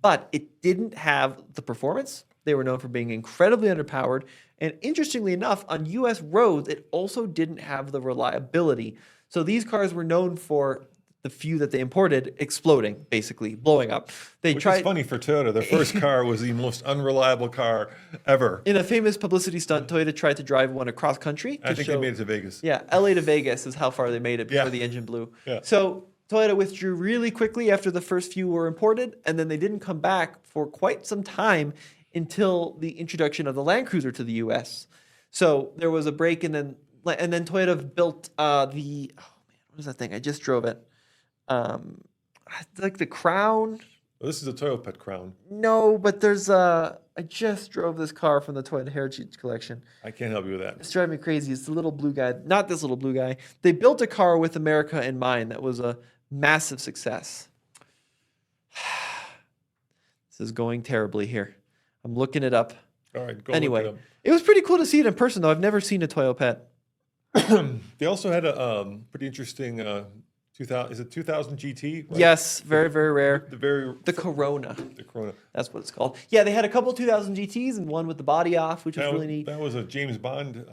but it didn't have the performance. They were known for being incredibly underpowered. And interestingly enough, on US roads, it also didn't have the reliability. So these cars were known for the few that they imported exploding, basically blowing up. They Which tried is funny for Toyota. Their first car was the most unreliable car ever. in a famous publicity stunt. Toyota tried to drive one across country. I think they made it to Vegas. Yeah, LA to Vegas is how far they made it before Yeah. the engine blew. Yeah. So Toyota withdrew really quickly after the first few were imported, and then they didn't come back for quite some time until the introduction of the Land Cruiser to the U.S. So there was a break, and then Toyota built what is that thing? I just drove it. Like the Crown. Well, this is a Toyota Pet Crown. No, but there's I just drove this car from the Toyota Heritage Collection. I can't help you with that. It's driving me crazy. It's the little blue guy, not this little blue guy. They built a car with America in mind that was a massive success. This is going terribly here. I'm looking it up. All right, go Anyway, look it was pretty cool to see it in person, though. I've never seen a Toyota Pet. it up. They also had a pretty interesting 2000. Is it 2000 GT? Right? Yes, very, very rare. The Corona. the Corona. That's what it's called. Yeah, they had a couple 2000 GTs and one with the body off, which was really neat. That was a James Bond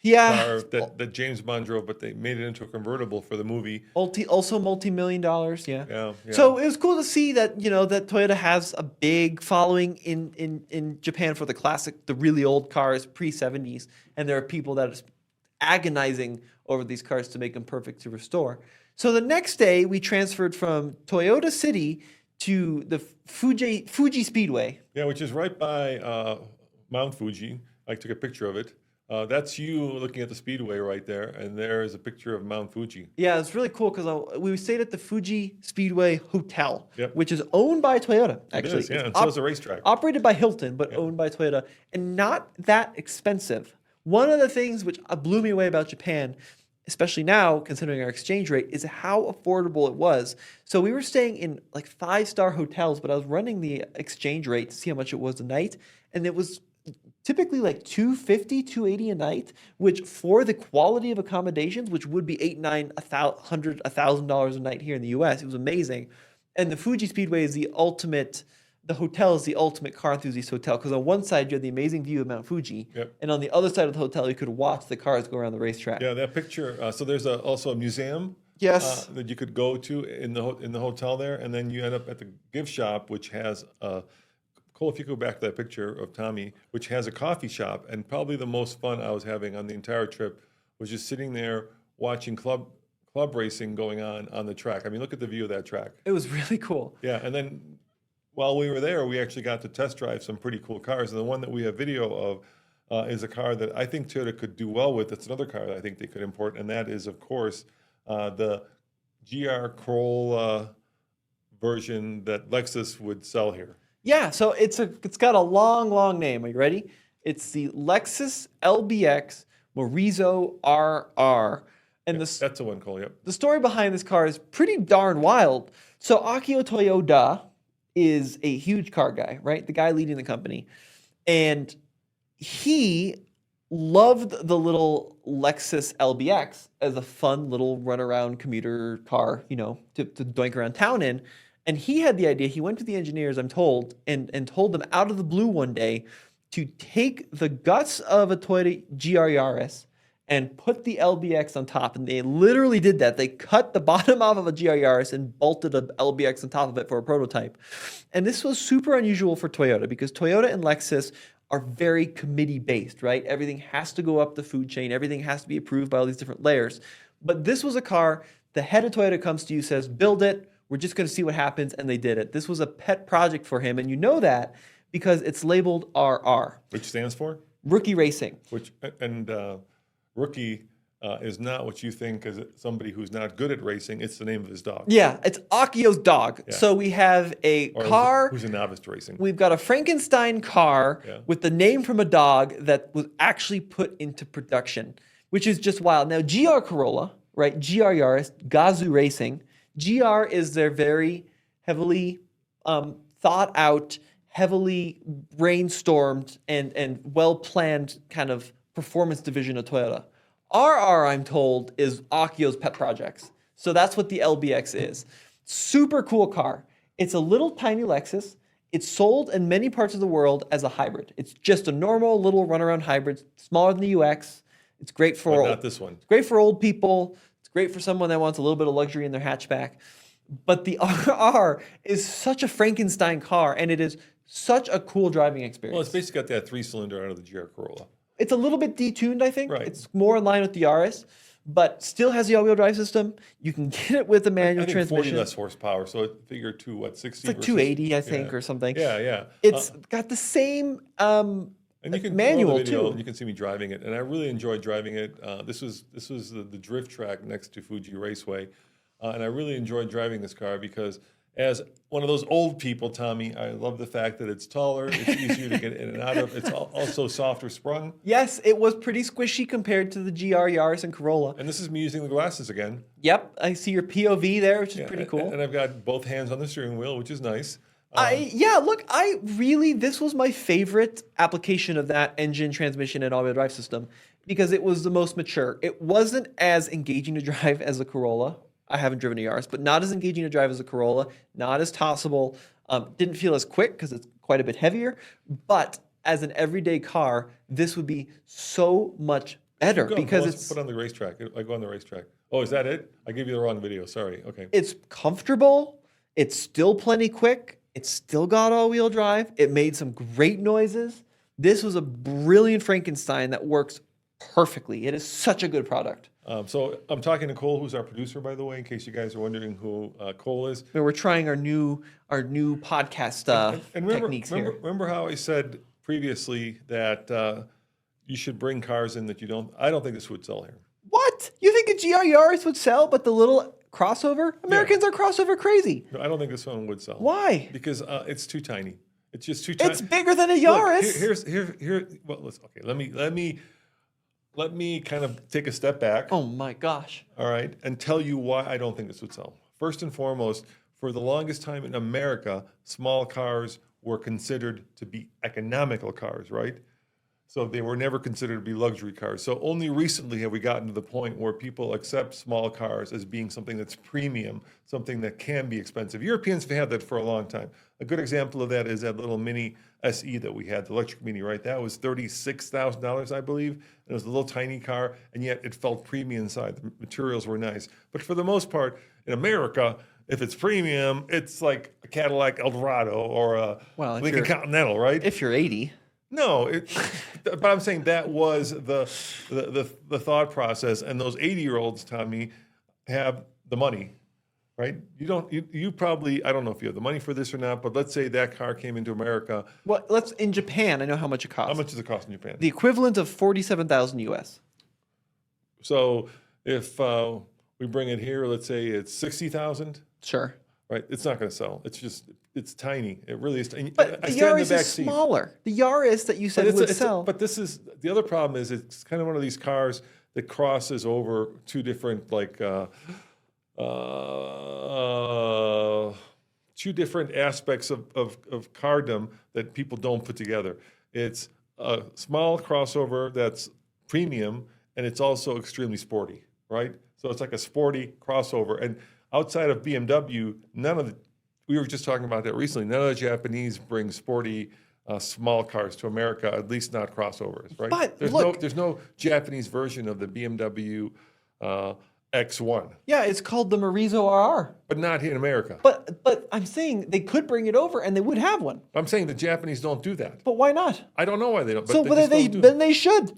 Yeah. car that James Bond drove, but they made it into a convertible for the movie. Also multi-million dollars, yeah. Yeah. So it was cool to see that, that Toyota has a big following in Japan for the classic, the really old cars, pre-70s. And there are people that are agonizing over these cars to make them perfect to restore. So the next day, we transferred from Toyota City to the Fuji Speedway. Yeah, which is right by Mount Fuji. I took a picture of it. That's you looking at the speedway right there, and there is a picture of Mount Fuji. Yeah, it's really cool because we stayed at the Fuji Speedway Hotel, Yep. which is owned by Toyota, actually. It is, yeah, It's and so is the racetrack. Operated by Hilton, but owned by Toyota, and not that expensive. One of the things which blew me away about Japan, especially now, considering our exchange rate, is how affordable it was. So we were staying in like 5-star hotels, but I was running the exchange rate to see how much it was a night, and it was typically like $250, $280 a night, which for the quality of accommodations, which would be $800, $900, $1,000 a night here in the U.S., it was amazing. And the Fuji Speedway is the ultimate. The hotel is the ultimate car enthusiast hotel because on one side you had the amazing view of Mount Fuji, and on the other side of the hotel you could watch the cars go around the racetrack. Yeah, that picture. So there's also a museum. Yes. That you could go to in the hotel there, and then you end up at the gift shop, which has Cole, if you go back to that picture of Tommy, which has a coffee shop, and probably the most fun I was having on the entire trip was just sitting there watching club racing going on the track. I mean, look at the view of that track. It was really cool. Yeah, and then while we were there, we actually got to test drive some pretty cool cars. And the one that we have video of is a car that I think Toyota could do well with. It's another car that I think they could import, and that is, of course, the GR Corolla version that Lexus would sell here. Yeah, so it's got a long name. Are you ready? It's the Lexus LBX Morizo RR. And That's the one, Cole, yep. The story behind this car is pretty darn wild. So Akio Toyoda is a huge car guy, right? The guy leading the company. And he loved the little Lexus LBX as a fun little runaround commuter car, to doink around town in. And he had the idea, he went to the engineers, I'm told, and told them out of the blue one day to take the guts of a Toyota GR Yaris and put the LBX on top. And they literally did that. They cut the bottom off of a GR Yaris and bolted a LBX on top of it for a prototype. And this was super unusual for Toyota because Toyota and Lexus are very committee-based, right? Everything has to go up the food chain. Everything has to be approved by all these different layers. But this was a car, the head of Toyota comes to you, says, build it. We're just going to see what happens. And they did it. This was a pet project for him. And you know that because it's labeled RR. Which stands for? Rookie Racing. Rookie is not what you think as somebody who's not good at racing. It's the name of his dog. Yeah, it's Akio's dog. Yeah. So we have a car. Who's a novice to racing. We've got a Frankenstein car with the name from a dog that was actually put into production, which is just wild. Now, GR Corolla, right? GR Yaris, Gazoo Racing. GR is their very heavily thought out, heavily brainstormed, and well-planned kind of performance division of Toyota. RR, I'm told, is Akio's pet projects. So that's what the LBX is. Super cool car. It's a little tiny Lexus. It's sold in many parts of the world as a hybrid. It's just a normal little runaround hybrid, smaller than the UX. It's great for But not this one. It's great for old people. It's great for someone that wants a little bit of luxury in their hatchback. But the RR is such a Frankenstein car, and it is such a cool driving experience. Well, it's basically got that 3-cylinder out of the GR Corolla. It's a little bit detuned, I think. Right. It's more in line with the Yaris, but still has the all-wheel drive system. You can get it with a manual I think transmission. 40 less horsepower, so it figure 60? It's like 280, I think, or something. Yeah. It's got the same and you can manual roll the video, too. You can see me driving it, and I really enjoyed driving it. This was the drift track next to Fuji Raceway, and I really enjoyed driving this car because, as one of those old people, Tommy, I love the fact that it's taller, it's easier to get in and out of. It's also softer sprung. Yes, it was pretty squishy compared to the GR Yaris and Corolla. And this is me using the glasses again. Yep, I see your POV there, which is pretty cool. And I've got both hands on the steering wheel, which is nice. This was my favorite application of that engine, transmission, and all-wheel drive system because it was the most mature. It wasn't as engaging to drive as a Corolla. I haven't driven a Yaris, but not as engaging to drive as a Corolla, not as tossable. Didn't feel as quick because it's quite a bit heavier. But as an everyday car, this would be so much better because it's put on the racetrack. I go on the racetrack. Oh, is that it? I gave you the wrong video. Sorry. Okay. It's comfortable. It's still plenty quick. It's still got all-wheel drive. It made some great noises. This was a brilliant Frankenstein that works perfectly. It is such a good product. So I'm talking to Cole, who's our producer, by the way, in case you guys are wondering who Cole is. We're trying our new podcast techniques here. Remember how I said previously that you should bring cars in that you don't. I don't think this would sell here. What? You think a GR Yaris would sell, but the little crossover? Americans are crossover crazy. No, I don't think this one would sell. Why? Because it's too tiny. It's just too tiny. It's bigger than a Yaris. Look, well, let me kind of take a step back. Oh my gosh. All right, and tell you why I don't think this would sell. First and foremost, for the longest time in America, small cars were considered to be economical cars, right? So they were never considered to be luxury cars. So only recently have we gotten to the point where people accept small cars as being something that's premium, something that can be expensive. Europeans have had that for a long time. A good example of that is that little mini SE that we had, the electric mini, right? That was $36,000, I believe. And it was a little tiny car, and yet it felt premium inside. The materials were nice. But for the most part, in America, if it's premium, it's like a Cadillac Eldorado or a Lincoln Continental, right? If you're 80. No, but I'm saying that was the thought process, and those 80-year-olds, Tommy, have the money, right? You probably, I don't know if you have the money for this or not, but let's say that car came into America. Well, in Japan, I know how much it costs. How much does it cost in Japan? The equivalent of $47,000 US. So if we bring it here, let's say it's 60,000. Sure. Right, it's not going to sell. It's tiny. It really is. But the Yaris is smaller. The Yaris that you said would sell. But this is the other problem. Is it's kind of one of these cars that crosses over two different aspects of cardom that people don't put together. It's a small crossover that's premium, and it's also extremely sporty, right? So it's like a sporty crossover. And outside of BMW, we were just talking about that recently, none of the Japanese bring sporty small cars to America, at least not crossovers, right? But there's no Japanese version of the BMW X1. Yeah, it's called the Morizo RR. But not here in America. But I'm saying they could bring it over and they would have one. I'm saying the Japanese don't do that. But why not? I don't know why they don't. But so then they should.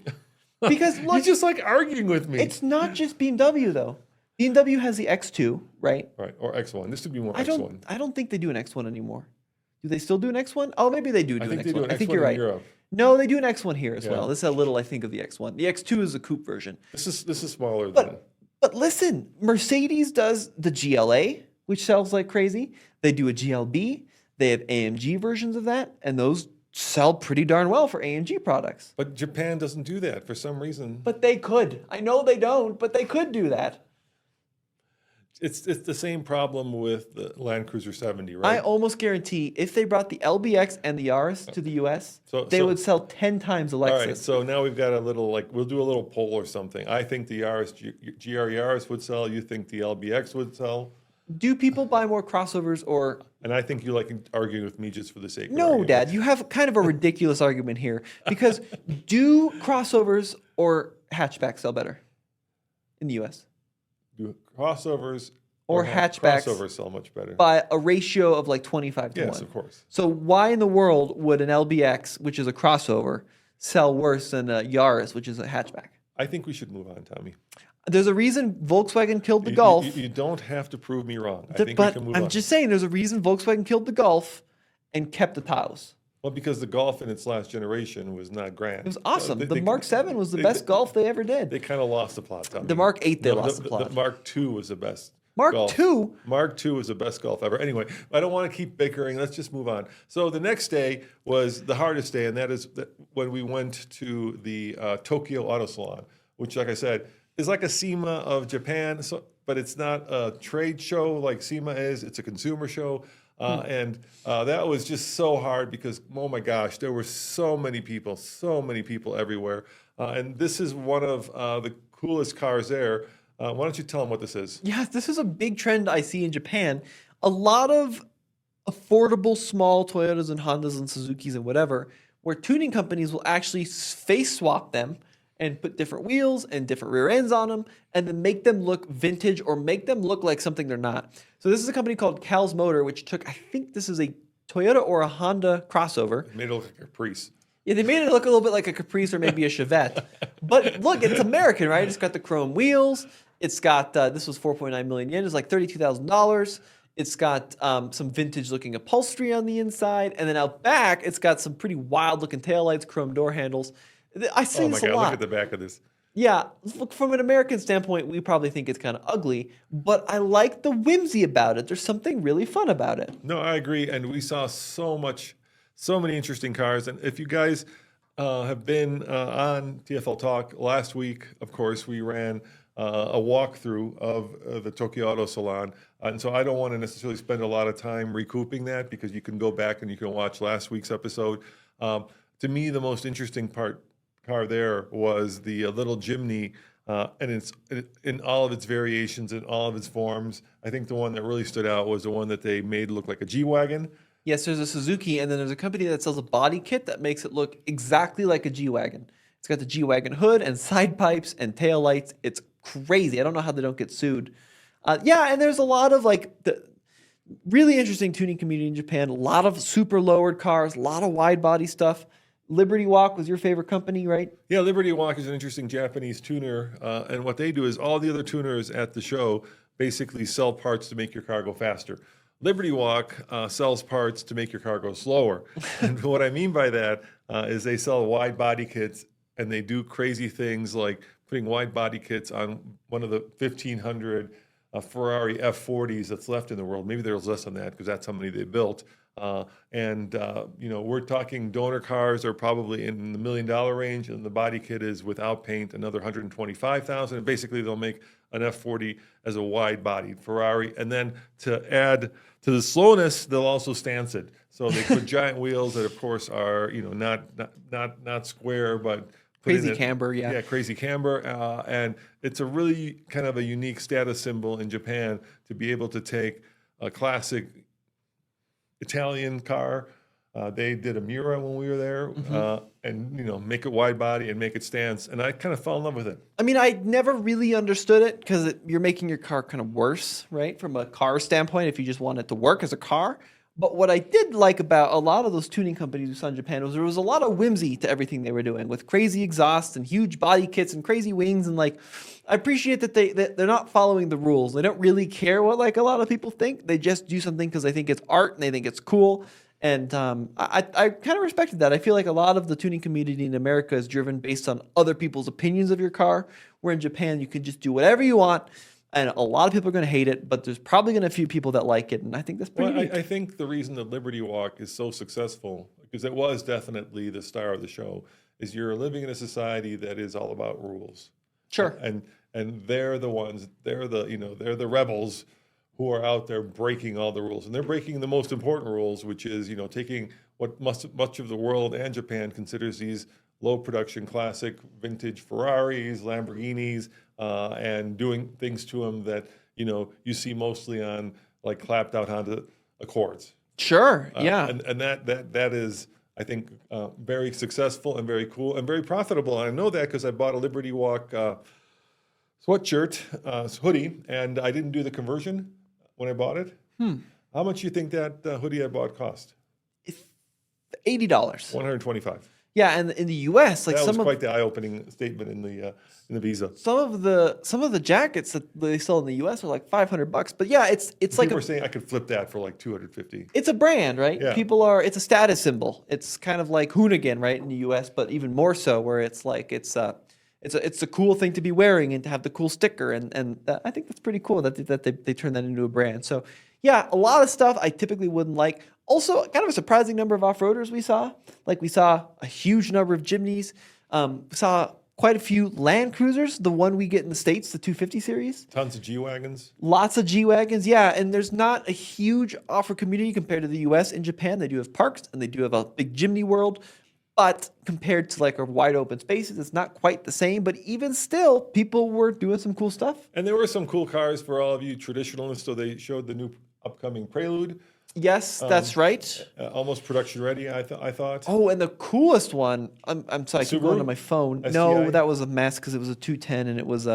Because look, you're just like arguing with me. It's not just BMW though. BMW has the X2, right? Right, or X1. This would be more X1. I don't think they do an X1 anymore. Do they still do an X1? Oh, maybe they do an X1. I think you're right. Europe. No, they do an X1 here as well. This is how little I think of the X1. The X2 is a coupe version. This is smaller than. But listen, Mercedes does the GLA, which sells like crazy. They do a GLB. They have AMG versions of that, and those sell pretty darn well for AMG products. But Japan doesn't do that for some reason. But they could. I know they don't, but they could do that. It's the same problem with the Land Cruiser 70, right? I almost guarantee if they brought the LBX and the Yaris to the US, they would sell 10 times the Lexus. All right, so now we've got a little, we'll do a little poll or something. I think the Yaris, GR Yaris would sell. You think the LBX would sell? Do people buy more crossovers or... And I think you like arguing with me just for the sake of No, arguing. Dad, you have kind of a ridiculous argument here. Because do crossovers or hatchbacks sell better in the US? do crossovers or hatchbacks crossovers sell much better. by a ratio of like 25 to 1. Yes, of course. So why in the world would an LBX, which is a crossover, sell worse than a Yaris, which is a hatchback? I think we should move on, Tommy. There's a reason Volkswagen killed the Golf. You don't have to prove me wrong. I think we can move on. I'm just saying there's a reason Volkswagen killed the Golf and kept the Taos. Well, because the Golf in its last generation was not grand. It was awesome. The Mark 7 was the best Golf they ever did. They kind of lost the plot, Tommy. The Mark 8, they lost the plot. The Mark 2 was the best. Mark Golf. II? Mark 2 was the best Golf ever. Anyway, I don't want to keep bickering. Let's just move on. So the next day was the hardest day, and that is when we went to the Tokyo Auto Salon, which, like I said, is like a SEMA of Japan, but it's not a trade show like SEMA is. It's a consumer show. And that was just so hard because, oh my gosh, there were so many people everywhere. And this is one of the coolest cars there. Why don't you tell them what this is? Yes, this is a big trend I see in Japan. A lot of affordable small Toyotas and Hondas and Suzukis and whatever, where tuning companies will actually face swap them and put different wheels and different rear ends on them and then make them look vintage or make them look like something they're not. So this is a company called Cal's Motor, which took, I think this is a Toyota or a Honda crossover. It made it look like a Caprice. Yeah, they made it look a little bit like a Caprice or maybe a Chevette. But look, it's American, right? It's got the chrome wheels. It's got, this was 4.9 million yen. It's like $32,000. It's got some vintage-looking upholstery on the inside. And then out back, it's got some pretty wild-looking taillights, chrome door handles. I see this a lot. Look at the back of this. Yeah, look, from an American standpoint, we probably think it's kind of ugly, but I like the whimsy about it. There's something really fun about it. No, I agree. And we saw so many interesting cars. And if you guys have been on TFL Talk last week, of course, we ran a walkthrough of the Tokyo Auto Salon. And so I don't want to necessarily spend a lot of time recouping that because you can go back and you can watch last week's episode. To me, the most interesting car there was the little Jimny, and it's in all of its variations, in all of its forms. I think the one that really stood out was the one that they made look like a G-Wagon. Yes, there's a Suzuki, and then there's a company that sells a body kit that makes it look exactly like a G-Wagon. It's got the G-Wagon hood and side pipes and tail lights. It's crazy. I don't know how they don't get sued. Yeah, and there's a lot of like the really interesting tuning community in Japan. A lot of super lowered cars, a lot of wide body stuff. Liberty Walk was your favorite company, right? Yeah, Liberty Walk is an interesting Japanese tuner. And what they do is all the other tuners at the show basically sell parts to make your car go faster. Liberty Walk sells parts to make your car go slower. And what I mean by that is they sell wide body kits and they do crazy things like putting wide body kits on one of the 1,500 Ferrari F40s that's left in the world. Maybe there's less than that because that's how many they built. We're talking donor cars are probably in the $1 million range, and the body kit is without paint another $125,000. And basically, they'll make an F40 as a wide-bodied Ferrari, and then to add to the slowness, they'll also stance it. So they put giant wheels that, of course, are not square, but crazy camber, yeah. Yeah, crazy camber, and it's a really kind of a unique status symbol in Japan to be able to take a classic Italian car. They did a Miura when we were there, and make it wide body and make it stance, and I kind of fell in love with it. I mean, I never really understood it because you're making your car kind of worse, right? From a car standpoint, if you just want it to work as a car. But what I did like about a lot of those tuning companies we saw in Japan was there was a lot of whimsy to everything they were doing with crazy exhaust and huge body kits and crazy wings. And like, I appreciate that they're not following the rules. They don't really care what like a lot of people think. They just do something because they think it's art and they think it's cool. And I kind of respected that. I feel like a lot of the tuning community in America is driven based on other people's opinions of your car, where in Japan you can just do whatever you want. And a lot of people are going to hate it, but there's probably going to be a few people that like it, and I think that's pretty neat. I think the reason that Liberty Walk is so successful, because it was definitely the star of the show, is you're living in a society that is all about rules. Sure. And they're the ones, they're the rebels who are out there breaking all the rules, and they're breaking the most important rules, which is taking what much of the world and Japan considers these low production classic vintage Ferraris, Lamborghinis, and doing things to them that you see mostly on like clapped out Honda Accords. Sure, yeah, and that is, I think, very successful and very cool and very profitable. And I know that because I bought a Liberty Walk sweatshirt, hoodie, and I didn't do the conversion when I bought it. How much do you think that hoodie I bought cost? $80. 125. Yeah, and in the U.S., like That was some of quite the eye-opening statement in the visa. some of the jackets that they sell in the U.S. are like $500. But yeah, it's like People are saying I could flip that for like 250. it's a brand, right? Yeah. It's a status symbol. It's kind of like Hoonigan, right, in the U.S., but even more so, where it's like it's a cool thing to be wearing and to have the cool sticker, and I think that's pretty cool that they turn that into a brand. So yeah, a lot of stuff I typically wouldn't like. Also, kind of a surprising number of off-roaders we saw. Like we saw a huge number of Jimneys. We saw quite a few Land Cruisers, the one we get in the States, the 250 series. Tons of G-Wagons. Lots of G-Wagons, yeah. And there's not a huge off-road community compared to the US. In Japan, they do have parks and they do have a big Jimny world. But compared to like our wide open spaces, it's not quite the same. But even still, people were doing some cool stuff. And there were some cool cars for all of you traditionalists. So they showed the new upcoming Prelude. Yes, that's right. Almost production ready, I thought. Oh, and the coolest one, I'm sorry, I keep going Subaru? on my phone. STI? No, that was a mess because it was a 210 and it was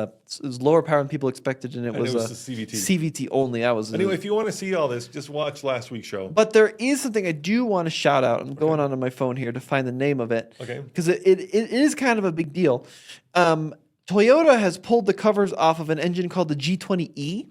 lower power than people expected, and it was the a CVT. CVT only. That was Anyway, if you want to see all this, just watch last week's show. But there is something I do want to shout out. I'm going onto my phone here to find the name of it. Okay. Because it is kind of a big deal. Toyota has pulled the covers off of an engine called the G20E,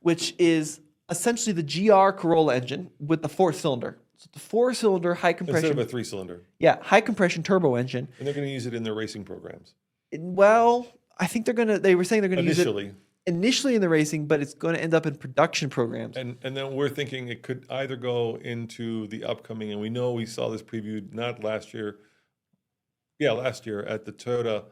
which is essentially the GR Corolla engine with the 4-cylinder. So the 4-cylinder high compression. Instead of a 3-cylinder. Yeah, high compression turbo engine. And they're going to use it in their racing programs. Well, I think they were saying they're going to use Initially. it initially in the racing, but it's going to end up in production programs. And then we're thinking it could either go into the upcoming, and we know we saw this previewed not last year. Yeah, last year at the Toyota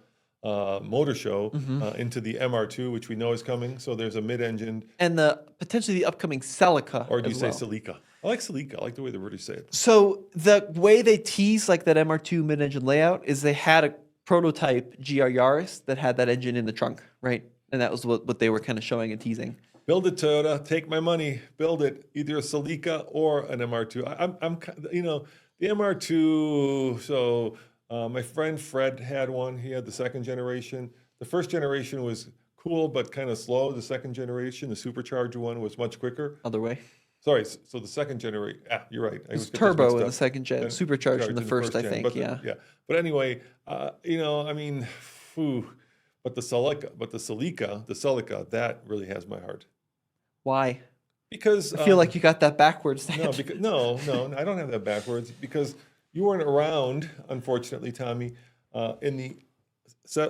Motor Show into the MR2, which we know is coming. So there's a mid-engine. And potentially the upcoming Celica. Or do you say well. Celica? I like Celica. I like the way the British say it. So the way they tease like that MR2 mid-engine layout is they had a prototype GR Yaris that had that engine in the trunk, right? And that was what they were kind of showing and teasing. Build it, Toyota. Take my money. Build it. Either a Celica or an MR2. I'm the MR2. So my friend Fred had one. He had the second generation. The first generation was cool but kind of slow. The second generation, the supercharger one, was much quicker. Other way. Sorry, so the second generation. You're right. It's turbo in the second gen, supercharged in the first, I think. But Yeah. But anyway, but the Celica, that really has my heart. Why? Because I feel like you got that backwards. no, I don't have that backwards because you weren't around, unfortunately, Tommy, in the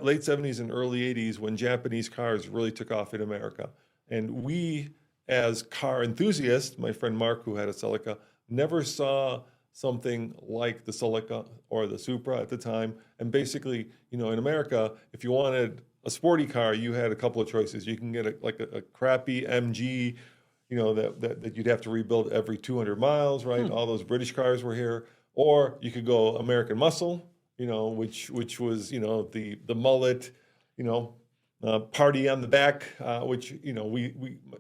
late 70s and early 80s when Japanese cars really took off in America. And we, as car enthusiasts, my friend Mark, who had a Celica, never saw something like the Celica or the Supra at the time. And basically, in America, if you wanted a sporty car, you had a couple of choices. You can get a crappy MG, that you'd have to rebuild every 200 miles, right? All those British cars were here. Or you could go American Muscle, which was, the mullet, party on the back, which,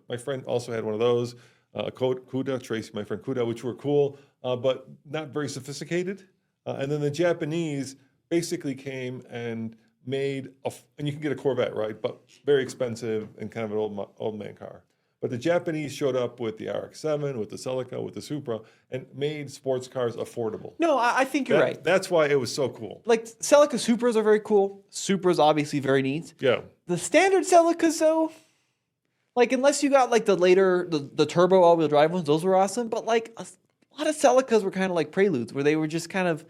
my friend also had one of those, Kuda, Tracy, my friend Kuda, which were cool, but not very sophisticated. And then the Japanese basically came and made, and you can get a Corvette, right? But very expensive and kind of an old man car. But the Japanese showed up with the RX-7, with the Celica, with the Supra, and made sports cars affordable. No, I think you're right. That's why it was so cool. Like Celica Supras are very cool. Supra's obviously very neat. Yeah. The standard Celicas, though, like unless you got like the later the turbo all-wheel drive ones, those were awesome. But like a lot of Celicas were kind of like Preludes, where they were just kind of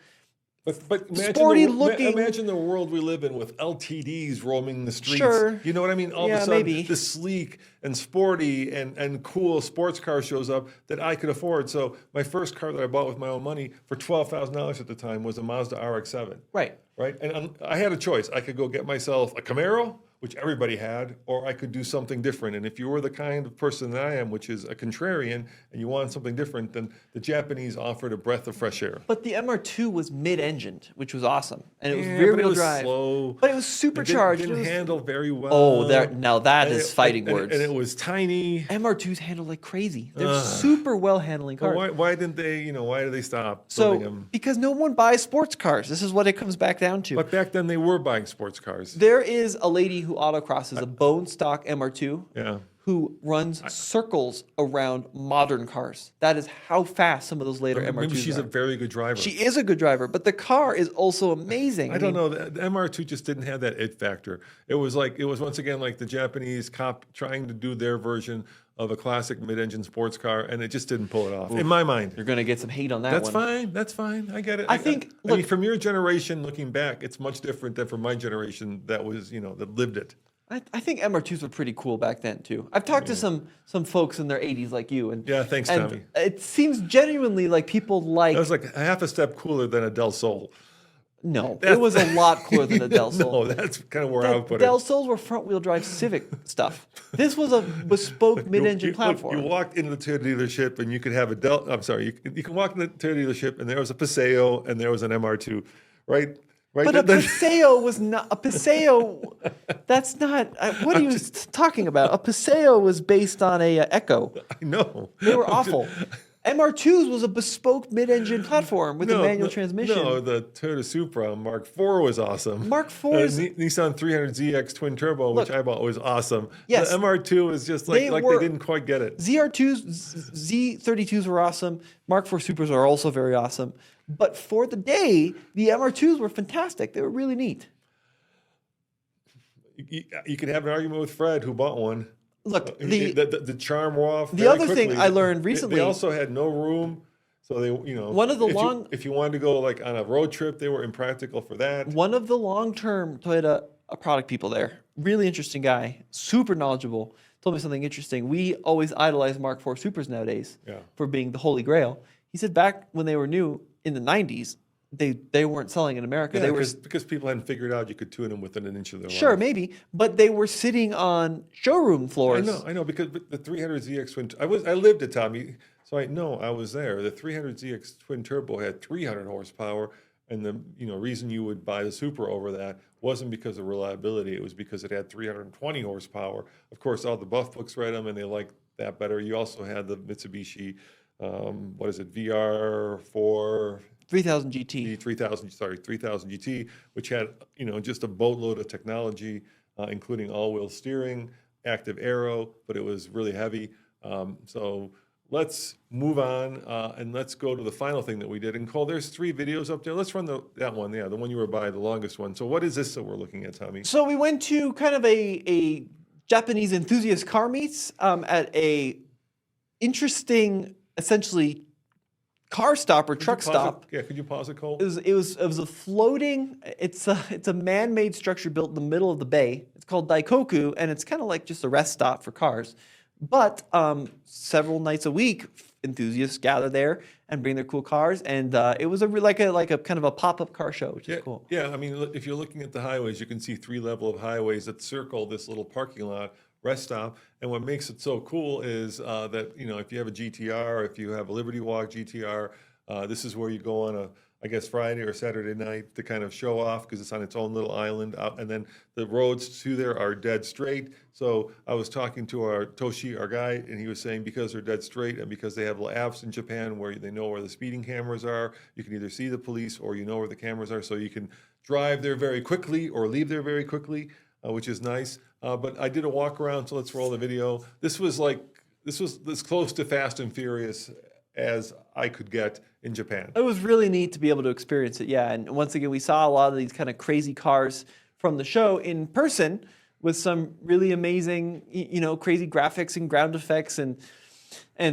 But sporty looking. Imagine the world we live in with LTDs roaming the streets. Sure. You know what I mean? All of Yeah, a sudden, maybe. this sleek and sporty and cool sports car shows up that I could afford. So my first car that I bought with my own money for $12,000 at the time was a Mazda RX-7. Right. Right? And I had a choice. I could go get myself a Camaro, which everybody had, or I could do something different. And if you were the kind of person that I am, which is a contrarian, and you want something different, then the Japanese offered a breath of fresh air. But the MR2 was mid-engined, which was awesome, and it was Yeah, rear-wheel but it was drive. slow. But it was supercharged. It didn't It was- handle very well. Oh, now that And is it- fighting and- words. And it was tiny. MR2s handle like crazy. They're super well handling But cars. why didn't they? Why did they stop So building them? because no one buys sports cars, this is what it comes back down to. But back then they were buying sports cars. There is a lady who autocrosses a bone stock MR2 Yeah. who runs circles around modern cars. That is how fast some of those later MR2s Maybe she's are. a very good driver. She is a good driver, but the car is also amazing. I don't know. The MR2 just didn't have that it factor. It was once again like the Japanese cop trying to do their version of a classic mid-engine sports car, and it just didn't pull it off. In my mind. You're going to get some hate on that That's one. fine. That's fine. I get it. I think, I mean, from your generation looking back, it's much different than from my generation that was, that lived it. I think MR2s were pretty cool back then too. I've talked to some folks in their 80s like you, and Yeah, thanks, and Tommy. it seems genuinely like people like. That was like half a step cooler than a Del Sol. No, it was a lot cooler than a Del Sol. No, that's kind of where I would put Del it. Sols were front-wheel drive Civic stuff. This was a bespoke mid-engine Look, platform. you walked into the Toyota dealership and you could have I'm sorry, you can walk into the Toyota dealership and there was a Paseo and there was an MR2, right? Right. But a Paseo was not a Paseo. That's not. What are you talking about? A Paseo was based on a Echo. I know. They were awful. MR2s was a bespoke mid-engine platform with a manual transmission. No, the Toyota Supra Mark IV was awesome. Mark IV Nissan 300ZX twin turbo, which I bought, was awesome. Yes. The MR2 is just like they didn't quite get it. ZR2s, Z32s were awesome. Mark IV Supras are also very awesome. But for the day, the MR2s were fantastic. They were really neat. You could have an argument with Fred, who bought one. Look, the charm wore off. The other thing I learned recently, they also had no room, so they one of the if you wanted to go like on a road trip, they were impractical for that. One of the long-term Toyota product people there, really interesting guy, super knowledgeable, told me something interesting. We always idolize Mark IV Supras nowadays for being the holy grail. He said back when they were new in the 90s, they weren't selling in America. Yeah, they were because people hadn't figured out you could tune them within an inch of their life. Sure, maybe, but they were sitting on showroom floors. I know, because the 300ZX twin. I lived at Tommy, so I know I was there. The 300ZX twin turbo had 300 horsepower, and the reason you would buy the Supra over that wasn't because of reliability. It was because it had 320 horsepower. Of course, all the buff books read them, and they liked that better. You also had the Mitsubishi, VR4. 3000 GT. 3000 GT, which had just a boatload of technology, including all-wheel steering, active aero, but it was really heavy. So let's move on and let's go to the final thing that we did. And Cole, there's 3 videos up there. Let's run that one, the one you were by, the longest one. So what is this that we're looking at, Tommy? So we went to kind of a Japanese enthusiast car meets at a interesting, essentially, car stop or truck stop. Could you pause it, Cole? It was a floating. It's a man-made structure built in the middle of the bay. It's called Daikoku, and it's kind of like just a rest stop for cars. But several nights a week, enthusiasts gather there and bring their cool cars, and it was like a kind of a pop-up car show, which is cool. Yeah, I mean, if you're looking at the highways, you can see 3 levels of highways that circle this little parking lot rest stop. And what makes it so cool is that, if you have a GTR, if you have a Liberty Walk GTR, this is where you go on I guess Friday or Saturday night to kind of show off because it's on its own little island. And then the roads to there are dead straight. So I was talking to our Toshi, our guy, and he was saying because they're dead straight and because they have little apps in Japan where they know where the speeding cameras are, you can either see the police or where the cameras are. So you can drive there very quickly or leave there very quickly, which is nice. But I did a walk around, so let's roll the video. This was as close to Fast and Furious as I could get in Japan. It was really neat to be able to experience it, yeah. And once again, we saw a lot of these kind of crazy cars from the show in person with some really amazing, crazy graphics and ground effects and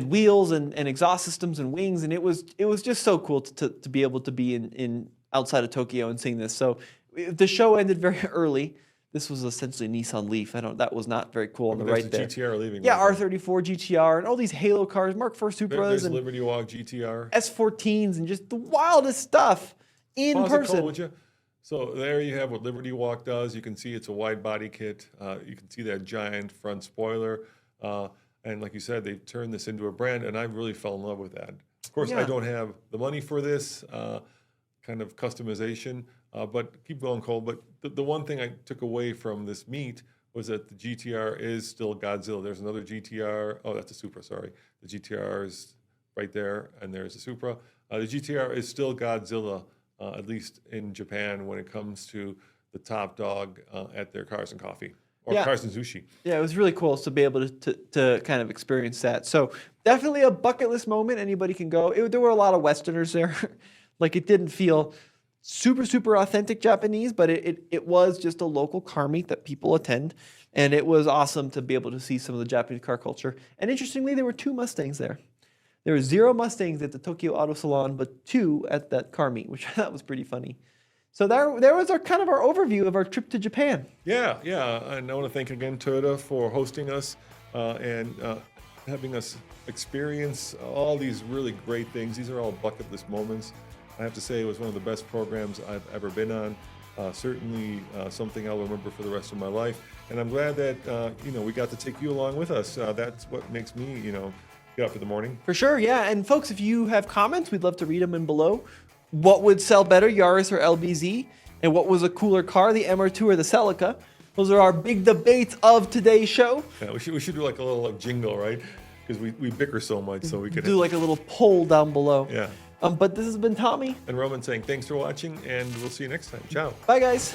wheels and exhaust systems and wings. And it was just so cool to be able to be in outside of Tokyo and seeing this. So the show ended very early. This was essentially a Nissan Leaf. That was not very cool on the right there. GTR leaving. Yeah, R34 GTR and all these Halo cars, Mark IV Supras There's and Liberty Walk GTR, S14s, and just the wildest stuff in Pause person. It, Cole, would you? So there you have what Liberty Walk does. You can see it's a wide body kit. You can see that giant front spoiler. And like you said, they've turned this into a brand, and I really fell in love with that. Of course, I don't have the money for this kind of customization. But keep going, Cole. But the one thing I took away from this meet was that the GTR is still Godzilla. There's another GTR. Oh, that's a Supra, sorry. The GTR is right there, and there's a Supra. The GTR is still Godzilla, at least in Japan, when it comes to the top dog at their Cars and Coffee. or Yeah. Cars and Sushi. Yeah, it was really cool to be able to kind of experience that. So definitely a bucket list moment. Anybody can go. There were a lot of Westerners there. Like it didn't feel super authentic Japanese, but it was just a local car meet that people attend. And it was awesome to be able to see some of the Japanese car culture. And interestingly, there were 2 Mustangs there. There were 0 Mustangs at the Tokyo Auto Salon, but 2 at that car meet, which I thought was pretty funny. So there was our kind of our overview of our trip to Japan. Yeah. And I want to thank again Toyota for hosting us and having us experience all these really great things. These are all bucket list moments. I have to say it was one of the best programs I've ever been on. Certainly something I'll remember for the rest of my life. And I'm glad that we got to take you along with us. That's what makes me get up in the morning. For sure, yeah. And folks, if you have comments, we'd love to read them in below. What would sell better, Yaris or LBZ? And what was a cooler car, the MR2 or the Celica? Those are our big debates of today's show. Yeah, we should do like a little jingle, right? Because we bicker so much, so we could Do like a little poll down below. Yeah. But this has been Tommy. And Roman saying thanks for watching, and we'll see you next time. Ciao. Bye, guys.